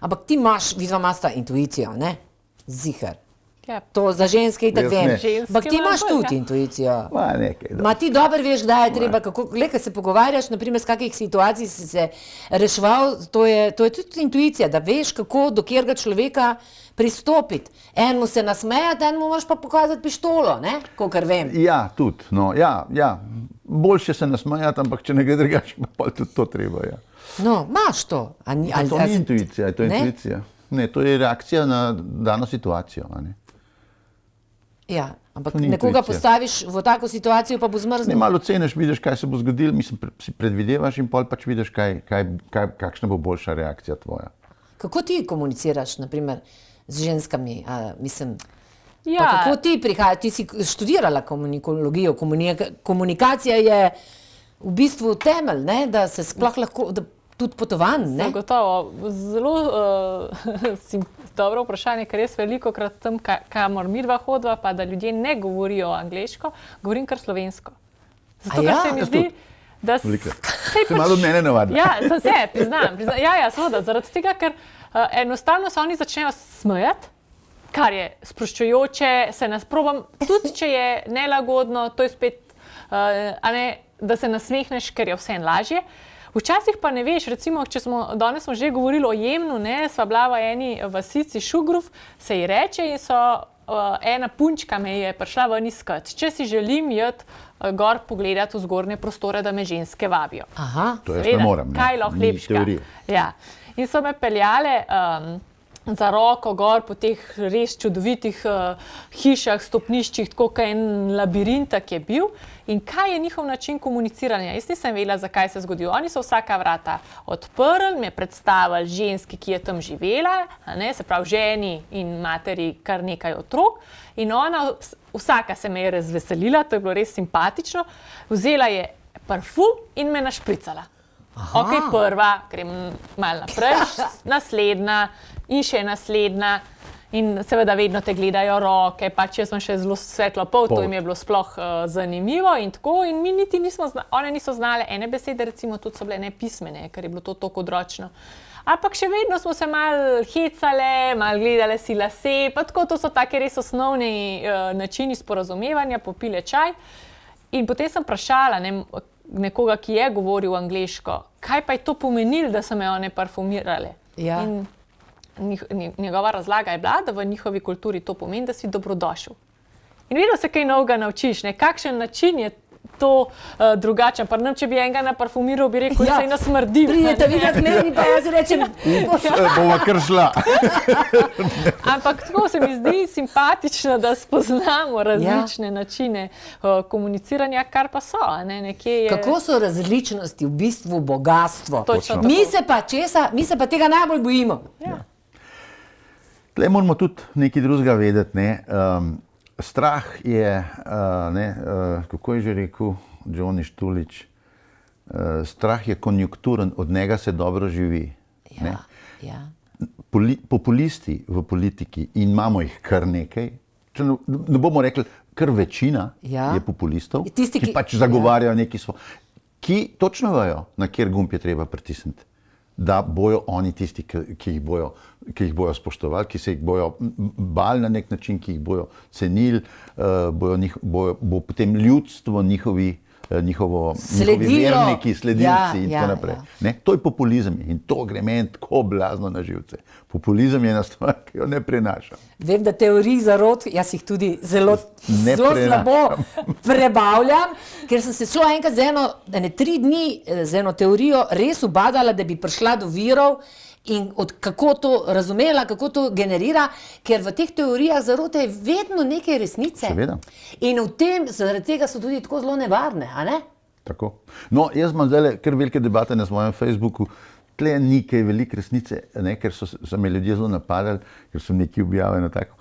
Ampak ti imaš ta intuicijo, ne? Ziher. Ja. To za ženske itak vem. Ampak ti imaš tudi intuicijo. Ti dobro veš, kdaj je treba, kako se pogovarjaš, naprimer, z kakih situacij si se reševal, to je tudi intuicija, da veš, kako do katerega človeka pristopiti. Enemu se nasmejati, enemu moraš pa pokazati pištolo, ne? Kakor vem. Ja, tudi. No, ja. Boljše se nasmejati, ampak če ne gre drugače, pa tudi to treba, ja. No, imaš to. To ni intuicija, to je intuicija. Ne, to je reakcija na dano situacijo. Ja, ampak nekoga postaviš v tako situacijo, pa bo zmrznil. Ne, malo ceniš, vidiš, kaj se bo zgodilo, mislim, si predvidevaš in pol pač vidiš, kakšna bo boljša reakcija tvoja. Kako ti komuniciraš, naprimer, z ženskami? Mislim, ja. Kako ti prihajaš? Ti si študirala komunikologijo. Komunikacija je v bistvu temelj, ne? Da se sploh lahko, da tudi potovanj, ne? Zagotovo. Zelo dobro vprašanje, ker res veliko krat tam, kamor midva hodva, pa da ljudje ne govorijo angleško, govorim kar slovensko. Zato, ker se mi zdi, da se malo od mene navadi. Ja, sem se, priznam. Ja, seveda, zaradi tega, ker enostavno se oni začnejo smejati, kar je sproščujoče, se nas probam, tudi če je nelagodno, to je spet, da se nasmehneš, ker je vse lažje. Včasih pa ne veš, recimo, danes smo že govorili o Jemnu, sva bila v eni vasici Šugruf, se ji reče in ena punčka me je prišla ven iskat. Če si želim iti gor pogledati v zgornje prostore, da me ženske vabijo. Aha. To jaz ne moram. Kaj lahko lepška. Ja. In so me peljale za roko gor po teh res čudovitih hišah, stopniščih, tako kot en labirint, ki je bil. In kaj je njihov način komuniciranja? Jaz nisem vedela, zakaj se zgodijo. Oni so vsaka vrata odprli, me predstavili ženski, ki je tam živela, se pravi ženi in materi kar nekaj otrok. In ona, vsaka se me je razveselila, to je bilo res simpatično, vzela je parfum in me našpricala. Ok, prva, grem malo naprej, naslednja in še naslednja. In seveda vedno te gledajo roke, pač jaz sem še zelo svetlopolt, to jim je bilo sploh zanimivo in tako. In mi niti one niso znale ene besede, recimo tudi so bile nepismene, ker je bilo to tako odročno. Ampak še vedno smo se malo hecale, malo gledale si lase, pa tako, to so take res osnovni načini sporazumevanja, popile čaj. In potem sem vprašala nekoga, ki je govoril angleško, kaj pa je to pomenilo, da so me one parfumirale. Ja. In njegova razlaga je bila, da v njihovi kulturi to pomeni, da si dobrodošel. In vedno se kaj novega naučiš, kakšen način je to drugačen. Pa če bi enega naparfumiral, bi rekel, da se nas smrdi. Prijete videti meni, pa jaz rečem, bova kar šla. Ampak tako se mi zdi simpatično, da spoznamo različne načine komuniciranja, kar pa so. Kako so različnosti v bistvu bogatstvo? Točno mi se pa tega najbolj bojimo. Ja. Tle moramo tudi nekaj drugega vedeti. Strah je, kako je že rekel Johnny Štulič, strah je konjunkturen, od njega se dobro živi. Ja. Populisti v politiki, in imamo jih kar nekaj, ne bomo rekli, kar večina je populistov, ki pač zagovarjajo neki svoj, ki točno vejo, na kjer gumb je treba pritisniti, da bojo oni tisti, ki jih bojo spoštovali, ki se jih bojo bali na nek način, ki jih bojo cenili, bo potem ljudstvo njihovi njihovi Sledilo. verniki, sledilci in Ja, tako naprej. ja. Ne, to je populizem in to gre meni tako blazno na živce. Populizem je ena stvar, ki jo ne prenašam. Vem, da teorij zarod, jaz jih tudi zelo Ne slabo prenašam. prebavljam, ker sem se šla enkrat z ene 3 dni z eno teorijo res ubadala, da bi prišla do virov in kako to razumela, kako to generira, ker v teh teorijah zarote je vedno nekaj resnice. Seveda. In v tem, zaradi tega so tudi tako zelo nevarne, a ne? Tako. No, jaz imam zdaj kar velike debate na svojem Facebooku. Tle ni kaj velike resnice, ne, ker so me ljudje zelo napadali, ker sem nekaj objavil na tako,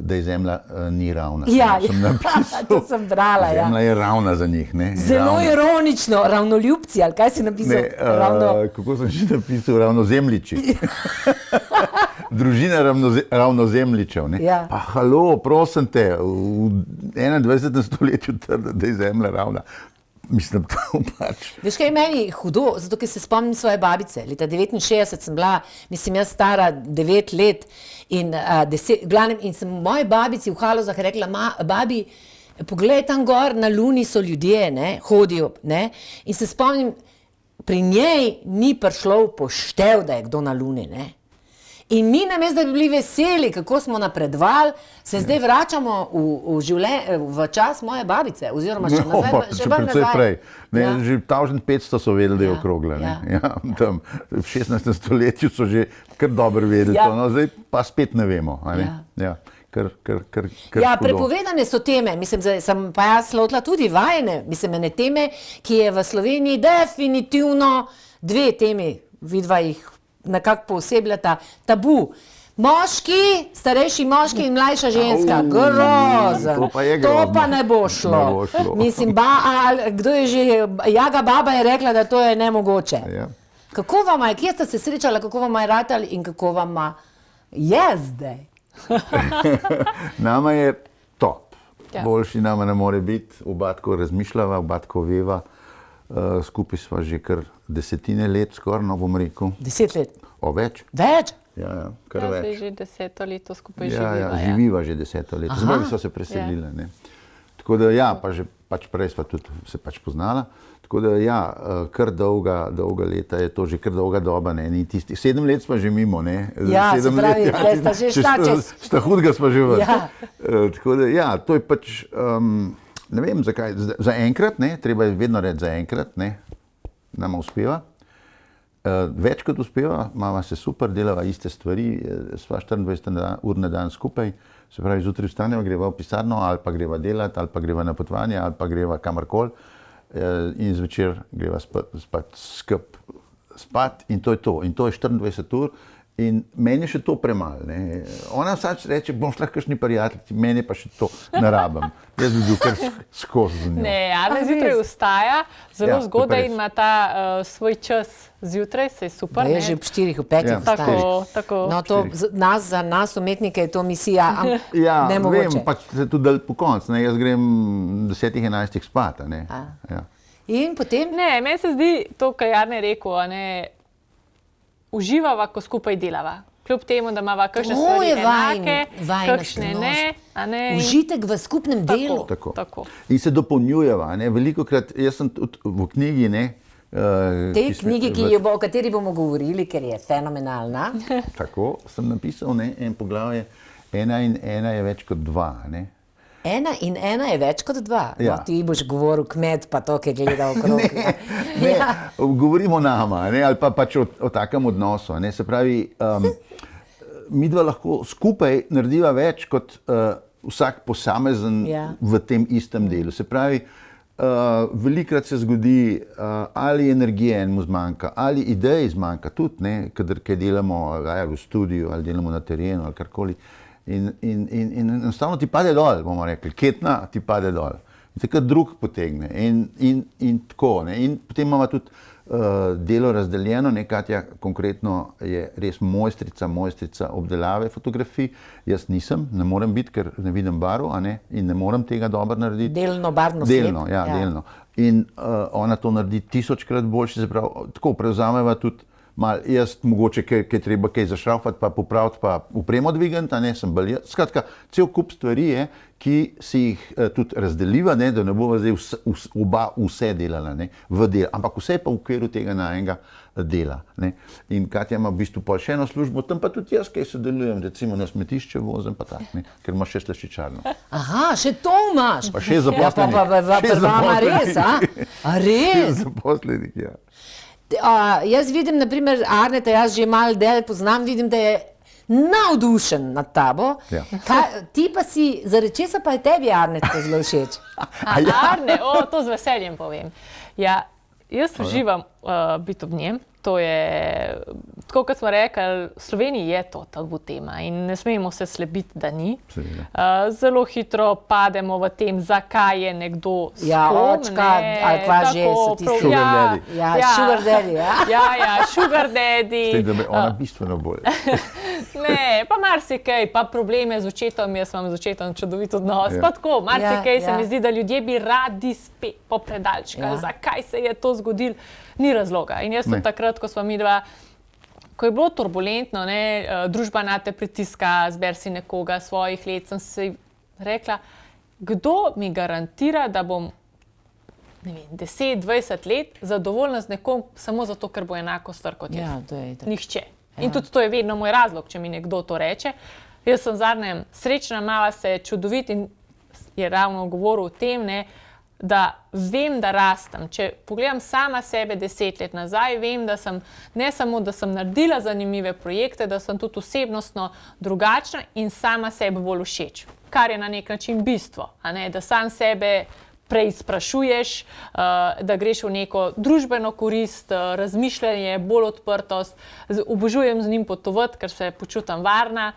da je zemlja ni ravna. Ja, Sem napisal, to sem brala. Ja. zemlja je ravna za njih. Ne, Zelo ravna. ironično, ravnoljubci, ali kaj si napisal? Ne, kako sem že napisal, ravnozemljiči. Družina ravnozemljičev. Ja. Pa halo, prosim te, v 21. stoletju trdi, da je zemlja ravna. Mislim, to pač. Veš, kaj je meni hudo, zato ker se spomnim svoje babice. Leta 69 sem bila, mislim, jaz stara 9 let in, glavnem, in sem moji babici v Halozah rekla, babi, poglej tam gor, na Luni so ljudje, ne, hodijo. Ne, in se spomnim, pri njej ni prišlo v poštev, da je kdo na Luni. Ne. In mi namesto, da bi bili veseli, kako smo napredovali, se zdaj vračamo v čas moje babice, oziroma še nazaj, še bolj precej nazaj. prej. Ne, Ja. že 1500 so vedeli, da je Ja, okrogla. ja. Ja, tam, v 16. stoletju so že kar dobro vedeli, Ja. to, no, zdaj pa spet ne vemo. A ne? Ja. Kar Ja, hudo. prepovedane so teme, mislim, da sem pa jaz lotila tudi vajene, mislim, ene teme, ki je v Sloveniji definitivno 2 temi, vidva jih nekako poosebljata, tabu. Moški, starejši moški in mlajša ženska, grozen. To pa je To grozno. pa ne bo šlo. Ne bo šlo. Mislim, kdo je že, Jaga baba je rekla, da to je nemogoče. Ja. Kako vam je, kje ste se srečali, kako vam je ratali in kako vam je zdaj? Nama je top. Ja. Boljši nama ne more biti, oba tako razmišljava, oba tako veva. Skupaj sva že kar desetine let, skoraj, no bom rekel. 10 let. O več? Več? Ja, kar Ja, več. zdaj že 10 leto skupaj Ja, živiva. ja, živiva že 10 let, zdaj so se preselile. Ne. Tako da ja, pa že pač prej sva tudi se pač poznala. Tako da ja, kar dolga leta je to, že kar dolga doba, ne, ni tisti. 7 let sva že mimo, ne. Ja, se 7 pravi, let, zdaj sta že šla čez. Sta hudega sva že v. Ja. Tako da ja, to je pač, ne vem zakaj, za enkrat, ne, treba je vedno reči za enkrat, ne, nama uspeva. Več kot uspeva, imamo se super, delava iste stvari, sva 24 ur na dan skupaj, se pravi, zjutraj vstaneva, greva v pisarno, ali pa greva delati, ali pa greva na potovanje, ali pa greva kamorkoli in zvečer greva spat in to je to. In to je 24 ur in meni je še to premalo. Ona vsač reče, bom šla kakšni prijatelji, meni pa še to ne rabim. Jaz bi bil kar skozi z njo. Ne, Ana zjutraj vstaja zelo Ja, to pa zgodaj res. in ima ta svoj čas zjutraj, se je super. Pa je ne. že ob 4, ob 5 Ja. vstaješ. Tako. No, to za nas umetnike je to misija, Ja, nemogoče. vem, pač se tudi dal po koncu. Jaz grem 10-11 spat. Ja. In potem, Ne, meni se zdi to, kar je Jarne rekel, a ne, uživava, ko skupaj delava. Kljub temu, da imava kakšne To stvari je enake, vajina kakšne skrivnost. ne, a ne. in- užitek v skupnem delu. Tako. Tako. In se dopolnjujeva. Veliko krat, jaz sem tudi v knjigi. Tej knjigi, o kateri bomo govorili, ker je fenomenalna. Tako sem napisal en poglavje, 1 in 1 je več kot 2. 1 in 1 je več kot 2. Ja. No, ti boš govoril kmet, pa to, ki gleda okrog. Ja. Govorimo o nama, ali pa pač o takem odnosu. Se pravi, mi dva lahko skupaj narediva več kot vsak posamezen Ja. v tem istem delu. Se pravi, velikokrat se zgodi, ali energije enemu zmanjka, ali idej zmanjka tudi, kadar kaj delamo ali v studiu, ali delamo na terenu, ali karkoli. In enostavno ti pade dol, bomo rekli, ketna ti pade dol. In takrat drug potegne. In tako. In potem imamo tudi delo razdeljeno. Katja konkretno je res mojstrica obdelave fotografij. Jaz nisem, ne morem biti, ker ne vidim barv, in ne morem tega dobro narediti. Delno barvno sled. Delno, ja, delno. In ona to naredi 1000-krat boljše, se pravi, tako prevzameva tudi mal jaz mogoče kaj treba kaj zašraufati, pa popraviti, pa upremo dvigati, a ne sem bolj jaz. Skratka, cel kup stvari je, ki si jih tudi razdeliva, ne, da ne bova zdaj oba vse delala, ne, v del, ampak vse pa v okviru tega najnega dela. Ne. In Katja ima v bistvu pol še eno službo, tam pa tudi jaz kaj sodelujem, recimo na smetišče vozim pa tak, ne, ker ima še slaščičarno. Aha, še to imaš. Pa še zaposlenih. Ja, pa vama res, a? A res? Zaposlenih, ja. Jaz vidim, naprimer, Arneta, jaz že malo del poznam, vidim, da je navdušen nad tabo. Ja. Ti pa si, zaradi česa pa je tebi Arnetka zelo všeč? Arne, to z veseljem povem. Ja, jaz uživam biti ob njem. To je, tako kot smo rekli, v Sloveniji je to tabu tema in ne smemo se slebiti, da ni. Zelo hitro pademo v tem, zakaj je nekdo s kom. Ja, očka, ali kva že so tisti. Sugar daddy. Ja, sugar daddy, ja. Ja, sugar daddy. S tem, da me ona bistveno bolj. Ne, pa marsikaj, pa probleme z očetom, jaz imam z očetom čudovit odnos, pa tako, marsikaj se mi zdi, da ljudje bi radi spet popredalčkali, zakaj se je to zgodilo, ni razloga. In jaz sem takrat, ko smo mi dva, ko je bilo turbulentno, družba na te pritiska, zber si nekoga svojih let, sem si rekla, kdo mi garantira, da bom 10-20 let zadovoljna z nekom samo zato, ker bo enako star kot jaz. Ja, to je tako. Nihče. In tudi to je vedno moj razlog, če mi nekdo to reče. Jaz sem zadnjem srečna, mala se čudovit in je ravno govoril o tem, da vem, da rastem. Če pogledam sama sebe 10 let nazaj, vem, da sem ne samo, da sem naredila zanimive projekte, da sem tudi osebnostno drugačna in sama sebi bolj všeč. Kar je na nek način bistvo, da sam sebe preizprašuješ, da greš v neko družbeno korist, razmišljanje, bolj odprtost, obožujem z njim potovati, ker se počutim varna.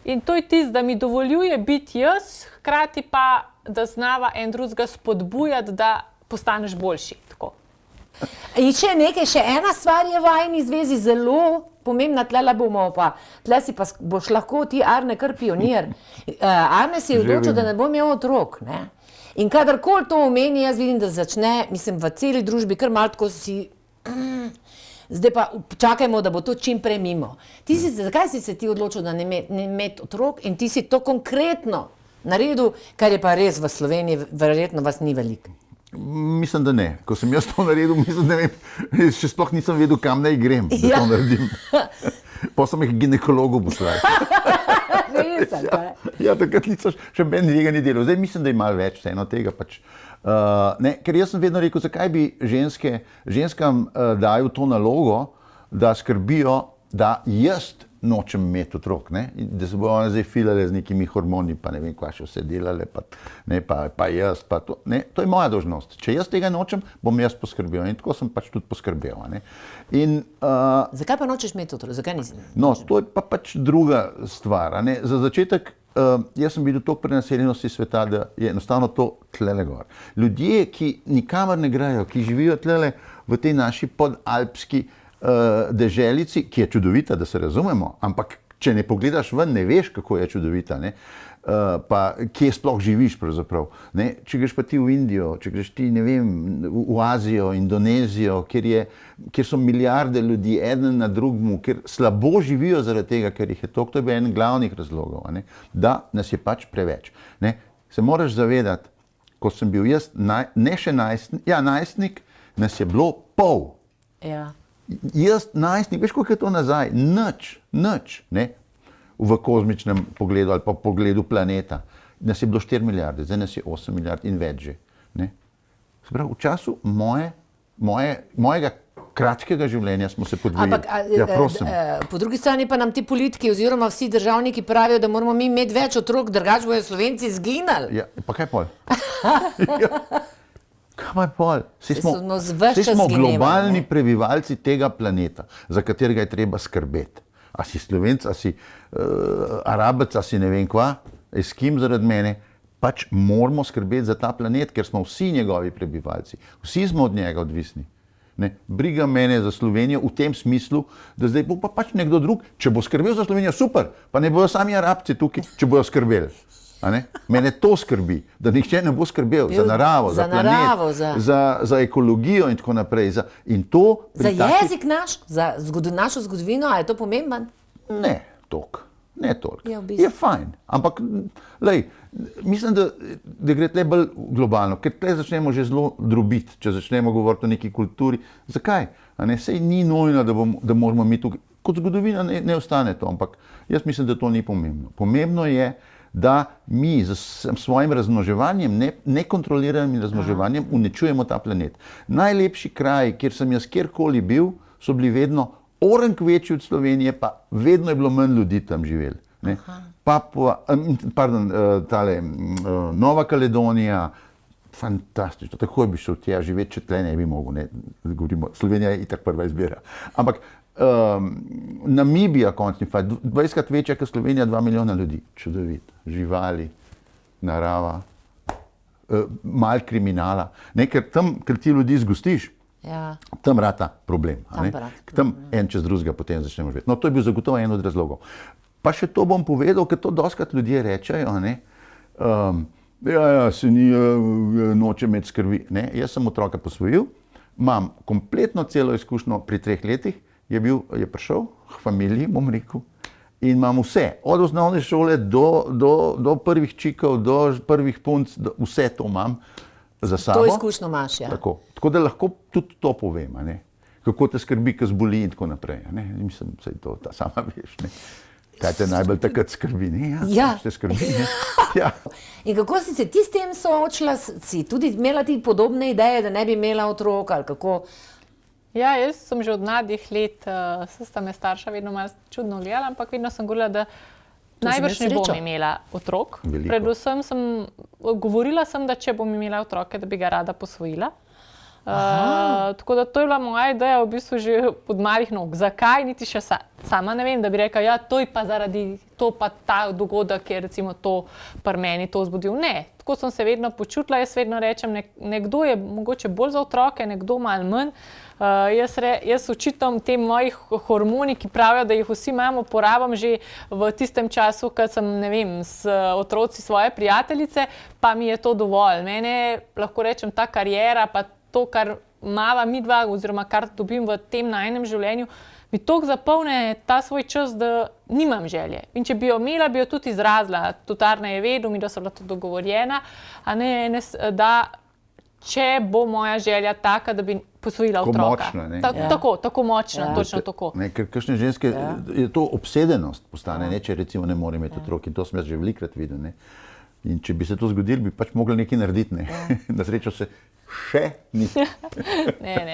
In to je tisto, da mi dovoljuje biti jaz, hkrati pa, da znava en drugega spodbujati, da postaneš boljši. Tako. In še nekaj, še ena stvar je v vajni zvezi zelo pomembna, tle bomo pa, tle si pa boš lahko ti, Arne, kar pionir. Arne si je odločil, da ne bo imel otrok, ne? In kadarkoli to omeni, jaz vidim, da začne, mislim, v celi družbi, kar malo tako si, zdaj pa čakajmo, da bo to čim prej mimo. Zakaj si se ti odločil, da ne imeti otrok in ti si to konkretno naredil, kar je pa res v Sloveniji, verjetno vas ni veliko? Mislim, da ne. Ko sem jaz to naredil, mislim, da ne vem, še sploh nisem vedel, kam naj grem, da to naredim. Pa sem jih ginekologu poslal. Res, ja, takrat nisem še meni tega ni delal. Zdaj mislim, da je malo več vseeno tega pač. Ker jaz sem vedno rekel, zakaj bi ženskam dajal to nalogo, da skrbijo, da jaz nočem imeti otrok, da se bojo one zdaj filale z nekimi hormoni, pa ne vem, kva še vse delale, pa jaz, pa to. To je moja dolžnost. Če jaz tega nočem, bom jaz poskrbel in tako sem pač tudi poskrbel. Zakaj pa nočeš imeti otrok? Zakaj nisi? No, to je pa pač druga stvar. Za začetek, jaz sem videl toliko prenaseljenosti sveta, da je enostavno to tlele gor. Ljudje, ki nikamor ne grejo, ki živijo tlele v tej naši podalpski deželici, ki je čudovita, da se razumemo, ampak če ne pogledaš ven, ne veš, kako je čudovita, pa kje sploh živiš pravzaprav. Če greš pa ti v Indijo, če greš ti, ne vem, v Azijo, Indonezijo, kjer so milijarde ljudi, eden na drugmu, kjer slabo živijo zaradi tega, ker jih je toliko, to je bil en glavnih razlogov, da nas je pač preveč. Se moraš zavedati, ko sem bil jaz, ne še najstnik, nas je bilo pol. Ja. Jaz, najstnik, veš, koliko je to nazaj? Nič, v kozmičnem pogledu ali pa pogledu planeta. Nas je bilo 4 milijarde, zdaj nas je 8 milijard in več že. Se pravi, v času mojega kratkega življenja smo se podvojili. Po drugi strani pa nam ti politiki oziroma vsi državniki pravijo, da moramo mi imeti več otrok, drugače bojo Slovenci izginali. Ja, pa kaj pol? Kaj pol? Saj smo globalni prebivalci tega planeta, za katerega je treba skrbeti. A si Slovenc, a si Arabec, a si ne vem kva, Eskim zaradi mene, pač moramo skrbeti za ta planet, ker smo vsi njegovi prebivalci. Vsi smo od njega odvisni. Briga mene za Slovenijo v tem smislu, da zdaj bo pa pač nekdo drug, če bo skrbel za Slovenijo, super, pa ne bojo sami Arabci tukaj, če bojo skrbeli. Mene to skrbi, da nihče ne bo skrbel za naravo, za planet, za ekologijo in tako naprej. In to za jezik naš, za našo zgodovino, a je to pomemben? Ne toliko. Je fajn, ampak lej, mislim, da gre tle bolj globalno, ker tle začnemo že zelo drobiti, če začnemo govoriti o neki kulturi. Zakaj? Sej ni nujno, da moramo mi tukaj, kot zgodovina ne ostane to, ampak jaz mislim, da to ni pomembno. Pomembno je, da mi z svojim razmnoževanjem, nekontroliranim razmnoževanjem uničujemo ta planet. Najlepši kraj, kjer sem jaz kjerkoli bil, so bili vedno orenk večji od Slovenije, pa vedno je bilo manj ljudi tam živeli. Nova Kaledonija, fantastično, tako bi šel tja živeti, če tle ne bi mogel. Slovenija je itak prva izbira. Ampak Namibija, končni fakt, 20krat večja kot Slovenija, 2 milijona ljudi. Čudovit, živali, narava, malo kriminala. Ker ti ljudi zgostiš, tam rata problem. Tam en čez drugega potem začnemo živeti. No, to je bil zagotovo en od razlogov. Pa še to bom povedal, ker to dostikrat ljudje rečejo, se ni, noče imeti skrbi. Jaz sem otroka posvojil, imam kompletno celo izkušnjo pri 3 letih, je prišel k familiji, bom rekel, in imam vse, od osnovne šole do prvih čikov, do prvih punc, vse to imam za sabo. To izkušnjo imaš, ja. Tako da lahko tudi to povem, kako te skrbi, ko zboli in tako naprej. Mislim, da je to ta sama veš. Kaj te najbolj takrat skrbi? Te skrbi. In kako si se ti s tem soočila? Si tudi imela ti podobne ideje, da ne bi imela otroka ali kako? Ja, jaz sem že od mladih let, sta me starša vedno malo čudno gledala, ampak vedno sem govorila, da najbrž ne bom imela otrok. Predvsem govorila sem, da če bom imela otroke, da bi ga rada posvojila. Tako da to je bila moja ideja v bistvu že od malih nog. Zakaj? Niti še sama ne vem, da bi rekla, to je pa zaradi to pa ta dogodek, je recimo to pri meni to vzbudil. Ne, tako sem se vedno počutila, jaz vedno rečem, nekdo je mogoče bolj za otroke, nekdo malo manj. Jaz očitam tem mojih hormoni, ki pravijo, da jih vsi imamo, porabam že v tistem času, ko sem, ne vem, s otroci svoje prijateljice, pa mi je to dovolj. Mene, lahko rečem, ta kariera, pa to, kar mava midva, oziroma kar dobim v tem najinem življenju, mi toliko zapolne ta svoj čas, da nimam želje. In če bi jo imela, bi jo tudi izrazila. Tudi Arne je vedel, mi da so bila tudi dogovorjena, da če bo moja želja taka, da bi posvojila otroka. Tako močna, točno tako. Ker kakšne ženske, je to obsedenost postane, če recimo ne more imeti otrok. In to sem jaz že velikokrat videl. In če bi se to zgodilo, bi pač mogli nekaj narediti. Na srečo se še ni.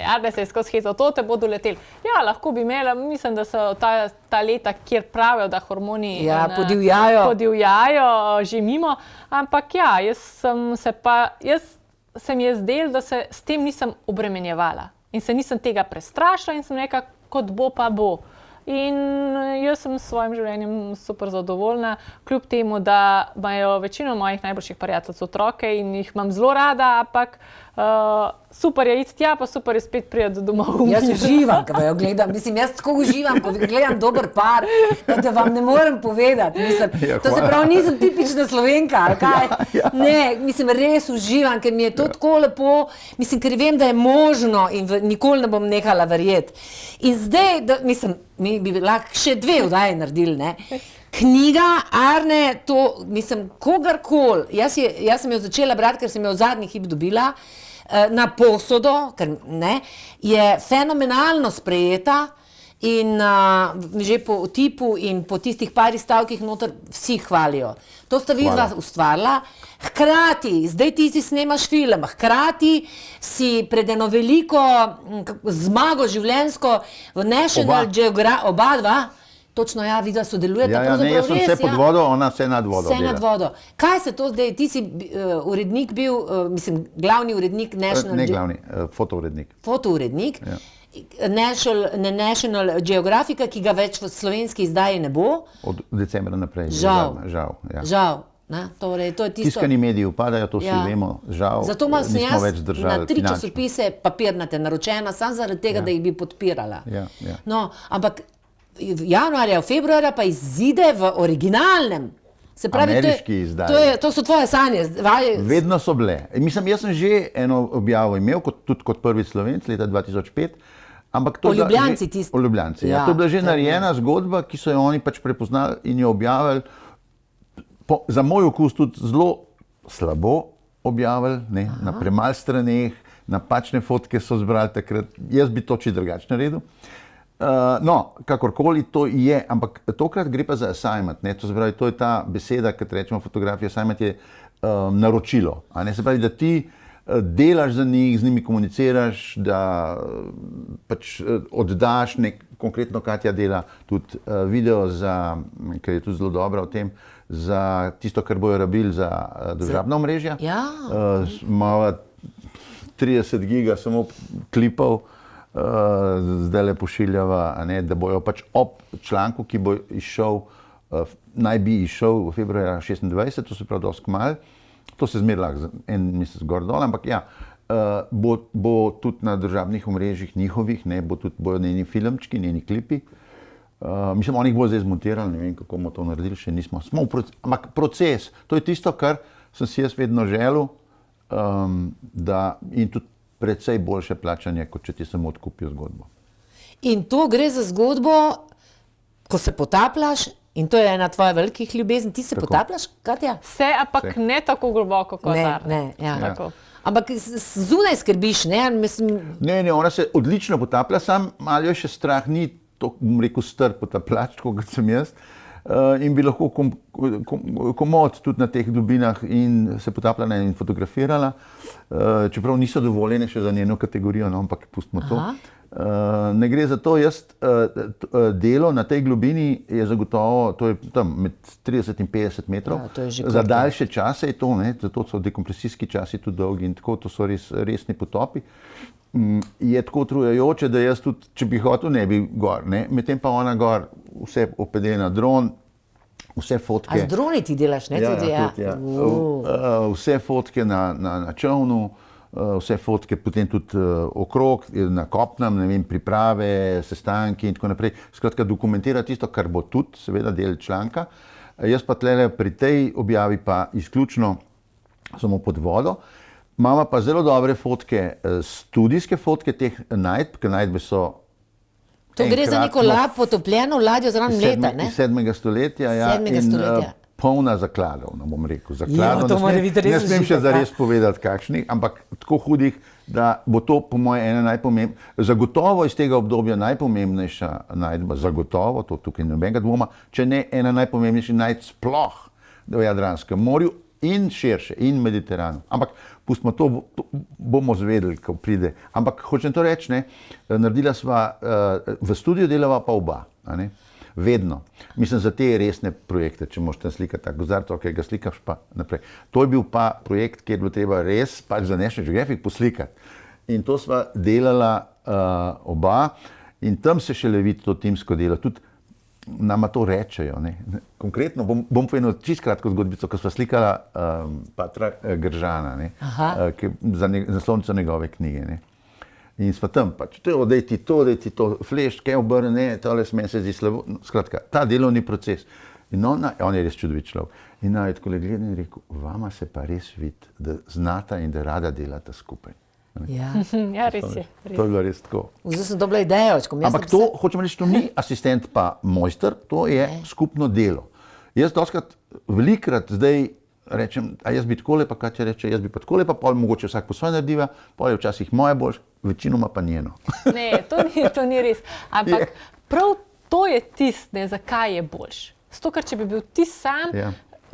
Arne se je skozi hecal, to te bo doletelo. Ja, lahko bi imela, mislim, da so ta leta, kjer pravijo, da hormoni podivjajo že mimo, ampak ja, jaz se mi je zdelo, da se s tem nisem obremenjevala in se nisem tega prestrašila in sem rekla, kot bo pa bo. In jaz sem s svojim življenjem super zadovoljna, kljub temu, da imajo večino mojih najboljših prijateljev otroke in jih imam zelo rada, ampak super je iti tja, pa super je spet priti domov. Jaz uživam, ko jo gledam. Mislim, jaz tako uživam, ko gledam dober par, da vam ne morem povedati. Mislim, to se pravi, nisem tipična Slovenka, ali kaj? Ne, mislim, res uživam, ker mi je to tako lepo, mislim, ker vem, da je možno in nikoli ne bom nehala verjeti. In zdaj, mislim, mi bi lahko še 2 vdaje naredili, ne? Knjiga, Arne, to, mislim, kogarkoli, jaz sem jo začela brati, ker sem jo v zadnji hip dobila, na posodo, ker ne, je fenomenalno sprejeta in že po tipu in po tistih parih stavkih noter vsi hvalijo. To sta vidva ustvarila. Hkrati, zdaj ti si snemaš film, hkrati si pred eno veliko zmago življenjsko v National Geographic, oba dva, točno, ja, vidva sodelujeta. Jaz sem vse pod vodo, ona vse nad vodo. Vse nad vodo. Kaj se to zdaj, ti si urednik bil, mislim, glavni urednik National Ne glavni, fotourednik. Fotourednik. National Geographica, ki ga več v slovenski izdaji ne bo. Od decembra naprej. Žal. Torej, to je tisto. Tiskani mediji upadajo, to vsi vemo, žal. Zato nismo več držali na 3 časopise papirnate naročena, samo zaradi tega, da jih bi podpirala. No, ampak januarja, februarja pa izide v originalnem Se pravi, ameriški izdaji. to so tvoje sanje. Vedno so bile. Mislim, jaz sem že eno objavo imel, tudi kot prvi Slovenc leta 2005. Ampak to O Ljubljanci tisti. O Ljubljanci, ja. To je bila že narejena zgodba, ki so jo oni pač prepoznali in jo objavili. Za moj okus tudi zelo slabo objavili, ne, na premalo straneh, napačne fotke so zbrali takrat. Jaz bi to čisto drugače naredil. No, kakorkoli to je, ampak tokrat gre pa za assignment. Ne, to se pravi, to je ta beseda, ki rečemo fotografija, assignment je naročilo. A ne, se pravi, da ti delaš za njih, z njimi komuniciraš, da pač oddaš konkretno Katja dela tudi video za, ker je tudi zelo dobra o tem, za tisto, kar bojo rabili za družabna omrežja. Ja. Imamo 30 giga samo klipov, zdaj le pošiljava, da bojo pač ob članku, ki bo izšel, naj bi izšel v februarja 26, to se pravi dosti kmalu. To se zmeraj lahko en mesec gor dol, ampak ja, bo tudi na državnih omrežjih njihovih, bojo njeni filmčki, njeni klipi. Mislim, oni jih bojo zdaj zmontirali, ne vem, kako bomo to naredili, še nismo. Ampak proces, to je tisto, kar sem si jaz vedno želel, in tudi precej boljše plačanje, kot če ti samo odkupijo zgodbo. In to gre za zgodbo, ko se potapljaš, in to je ena tvoja velikih ljubezni. Ti se potapljaš, Katja? Vse, ampak ne tako globoko kot Arne. Ne, ja. Tako. Ampak zunaj skrbiš, ne? Ne, ona se odlično potaplja, sam malo jo še strah ni, to bom rekel star potapljač, kot sem jaz, in bi lahko komod tudi na teh globinah in se potapljala in fotografirala, čeprav niso dovoljene še za njeno kategorijo, no, ampak pustimo to. Ne gre za to, delo na tej globini je zagotovo, to je tam med 30 in 50 metrov, za daljše čase je to, ne, zato so dekompresijski časi tudi dolgi in tako, to so resni potopi. Je tako utrujajoče, da jaz tudi, če bi hotel, ne bi gor, ne, medtem pa ona gor, vse opede na dron, vse fotke. A z droni ti delaš, ne? Ja, tudi, ja. Vse fotke na čovnu, vse fotke potem tudi okrog, na kopnem, ne vem, priprave, sestanki in tako naprej. Skratka, dokumentira tisto, kar bo tudi, seveda, del članka. Jaz pa tlele pri tej objavi pa izključno samo pod vodo. Imamo pa zelo dobre fotke, studijske fotke teh najdb, ker najdbe so to gre za neko potopljeno ladjo zraven leta, ne? Iz 7. stoletja, ja, in polna zakladov, no bom rekel. Zakladov, ne smem še zares povedati kakšnih, ampak tako hudih, da bo to po moje ena najpomembnejša, zagotovo iz tega obdobja najpomembnejša najdba, zagotovo, to tukaj nobenega dvoma, če ne ena najpomembnejših najdb sploh v Jadranskem morju in širše, in Mediteranu. Ampak pustimo to, bomo zvedeli, ko pride. Ampak hočem to reči, ne, naredila sva, v studiu delava pa oba, a ne? Vedno. Mislim, za te resne projekte, če moš tam slikati, tako gozarto, ki ga slikaš pa naprej. To je bil pa projekt, kjer je bilo treba res pač za National Geographic poslikati. In to sva delala oba in tam se šele vidi to timsko delo. Tudi nama to rečejo, ne. Konkretno bom povedal čisto kratko zgodbico, ko sva slikala Patra Gržana, ne, za naslovnico njegove knjige, ne. In sva tam pač, daj ti to, fleš, kaj obrne, tole sme se zdi slabo. Skratka, ta delovni proces. In on je res čudovit človek. In je tako gledal in rekel, vama se pa res vidi, da znata in da rada delata skupaj. Ja, ja, res je. To je bilo res tako. Zdaj sem dobila idejo. Ampak to, hočem reči, to ni asistent pa mojster, to je skupno delo. Jaz doskrat, velikrat zdaj rečem, a jaz bi takole, pa Katja reče, jaz bi pa takole, pa pol mogoče vsak po svoje narediva, pol je včasih moje boljš, večinoma pa njeno. Ne, to ni res. Ampak prav to je ne, zakaj je boljš. Zato, ker če bi bil ti sam,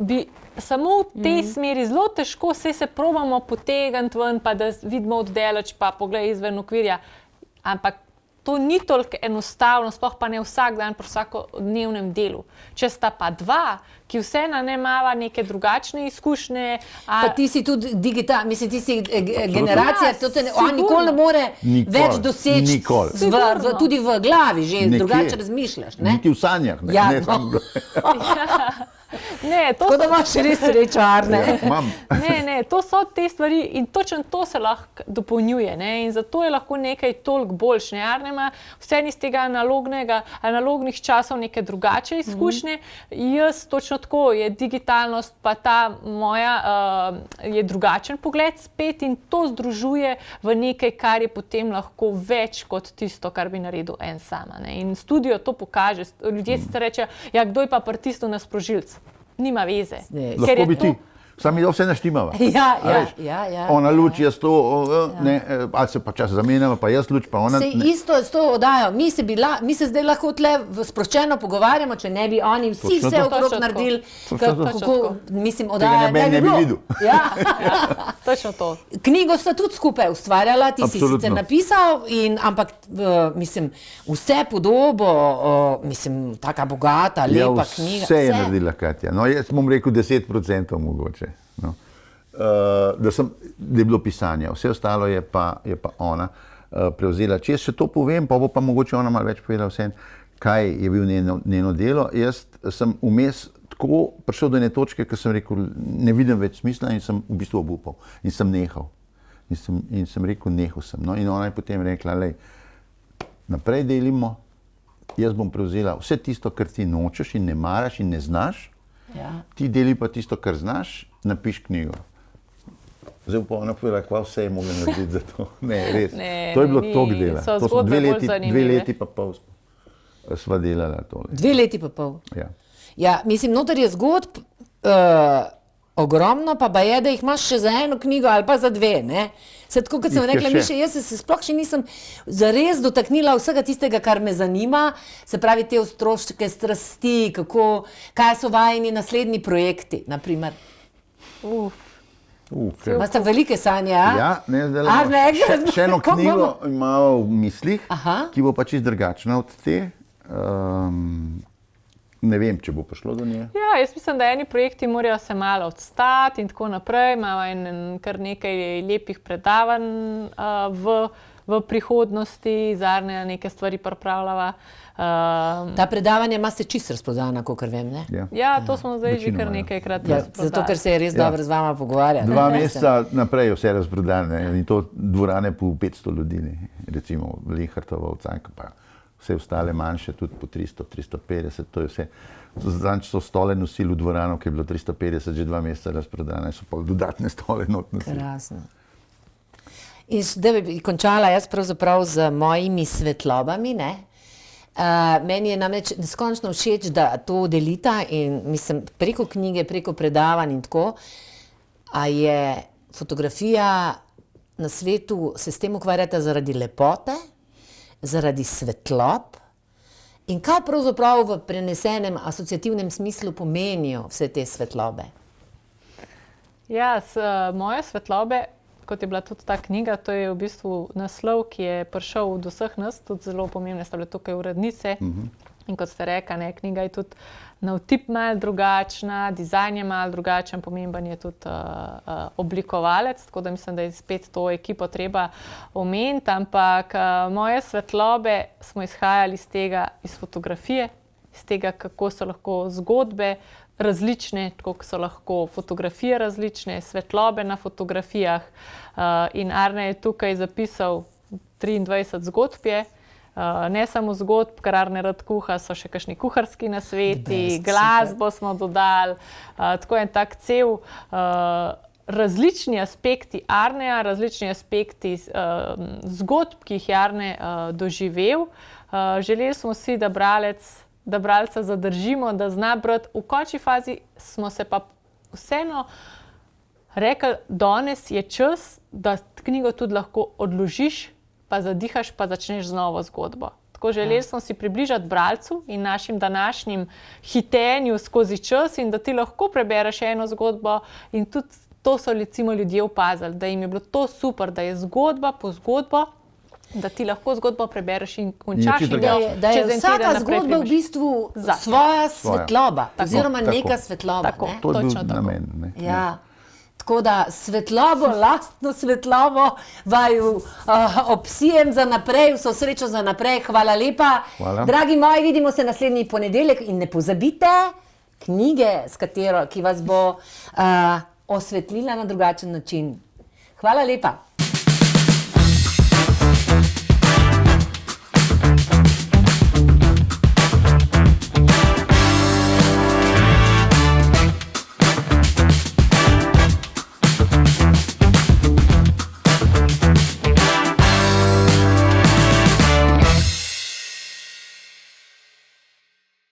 bi samo v tej smeri zelo težko se probamo potegniti ven, pa da vidimo oddaleč, pa poglej izven okvirja. Ampak to ni toliko enostavno, sploh pa ne vsak dan pri vsakodnevnem delu. Če sta pa dva, ki vseeno imava neke drugačne izkušnje. Pa ti si tudi mislim, ti si generacija, on nikoli ne more več doseči, tudi v glavi že drugače razmišljaš. Niti v sanjah. Ne, to Tako da imaš res srečo, Arne. Ja, imam. Ne, to so te stvari in točno to se lahko dopolnjuje. Ne? In zato je lahko nekaj toliko boljše. Arne ima vse iz tega analognih časov neke drugače izkušnje. Jaz točno tako, je digitalnost pa ta moja je drugačen pogled spet in to združuje v nekaj, kar je potem lahko več kot tisto, kar bi naredil en sama. Ne? In studio to pokaže. Ljudje si rečejo, ja, kdo je pa pritisnil na sprožilec? Nima veze. Lahko bi ti. Sam je vse naštimava. Ja. Ona luč, jaz to, ali se pa čas zamenjava, pa jaz luč, pa ona. Se isto s to oddajo. Mi se zdaj lahko tle sproščeno pogovarjamo, če ne bi oni vsi Točno vse to. okrog naredili. Mislim, Tega oddaja noben ne bi bilo. videl. Ja. Točno to. Knjigo sta tudi skupaj ustvarjala, ti si Absolutno. sicer napisal, ampak mislim, vse podobo, mislim, taka bogata, lepa knjiga. Vse je naredila Katja. No, jaz bom rekel 10% mogoče. No. Da je bilo pisanje, vse ostalo je pa ona prevzela. Če še to povem, pa bo pa mogoče ona malo več povedala vsem, kaj je bil njeno delo. Jaz sem vmes tako prišel do ene točke, ker sem rekel, ne vidim več smisla in sem v bistvu obupal. In sem nehal. In sem rekel, nehal sem. No, in ona je potem rekla, lej, naprej delimo, jaz bom prevzela vse tisto, kar ti nočeš in ne maraš in ne znaš, ti deli pa tisto, kar znaš, napiš knjigo. Zdaj pa ona povedala, kva vse je mogla narediti za to. Ne, res. To je bilo toliko dela. To so 2 leti pa pol sva delala tole. 2 leti pa pol. Ja. Mislim, noter je zgodb ogromno, pa je, da jih imaš še za eno knjigo ali pa za 2, ne? Se tako, kot sem rekla, Miša, jaz se sploh še nisem zares dotaknila vsega tistega, kar me zanima, se pravi te otroške strasti, kaj so vajeni naslednji projekti, naprimer. Imate velike sanje, a? Ja, ne, zdaj še eno knjigo imamo v mislih, ki bo pa čisto drugačna od te. Ne vem, če bo prišlo do nje. Ja, jaz mislim, da eni projekti morajo se malo odstati in tako naprej. Imamo kar nekaj lepih predavanj v prihodnosti, Arne neke stvari pripravljava. Ta predavanja imate čisto razprodana, kakor vem, ne? Ja, to smo zdaj že kar nekajkrat razprodali. Zato, ker se je res dobro z vama pogovarjati. 2 meseca naprej vse razprodane in to dvorane po 500 ljudi, ne? Recimo Linhartova, Canka pa vse ostale manjše, tudi po 300, 350, to je vse. Zadnjič so stole nosili v dvorano, ki je bilo 350, že 2 meseca razprodane, so pa dodatne stole not nosili. Krasno. In da bi končala jaz pravzaprav z mojimi svetlobami, ne? Meni je namreč neskončno všeč, da to delita in mislim, preko knjige, preko predavanj in tako, a je fotografija na svetu, se s tem ukvarjata zaradi lepote, zaradi svetlob in kaj pravzaprav v prenesenem asociativnem smislu pomenijo vse te svetlobe? Ja, moje svetlobe, kot je bila tudi ta knjiga, to je v bistvu naslov, ki je prišel od vseh nas, tudi zelo pomembne sta bile tukaj urednice. In kot ste rekli, knjiga je tudi na vtip malo drugačna, dizajn je malo drugačen, pomemben je tudi oblikovalec, tako da mislim, da je spet to ekipo treba omeniti, ampak moje svetlobe smo izhajali iz fotografije, iz tega, kako so lahko zgodbe različne, kako so lahko fotografije različne, svetlobe na fotografijah. In Arne je tukaj zapisal 23 zgodb je. Ne samo zgodb, kar Arne rad kuha, so še kakšni kuharski nasveti, glasbo smo dodali, tako en tak cel različni aspekti Arneja, različni aspekti zgodb, ki jih je Arne doživel. Želeli smo si, da bralca zadržimo, da zna brati. V končni fazi smo se pa vseeno rekli, danes je čas, da knjigo tudi lahko odložiš, pa zadihaš, pa začneš z novo zgodbo. Tako želeli smo si približati bralcu in našim današnjim hitenju skozi čas in da ti lahko prebereš eno zgodbo in tudi to so recimo ljudje opazili, da jim je bilo to super, da je zgodba po zgodbo, da ti lahko zgodbo prebereš in končaš in da je vsaka zgodba v bistvu svoja svetloba, oziroma neka svetloba. To je bil namen. Ja. Tako da svetlobo, lastno svetlobo vaju obsijem za naprej, vso srečo za naprej. Hvala lepa. Hvala. Dragi moji, vidimo se naslednji ponedeljek in ne pozabite, knjige, ki vas bo osvetlila na drugačen način. Hvala lepa.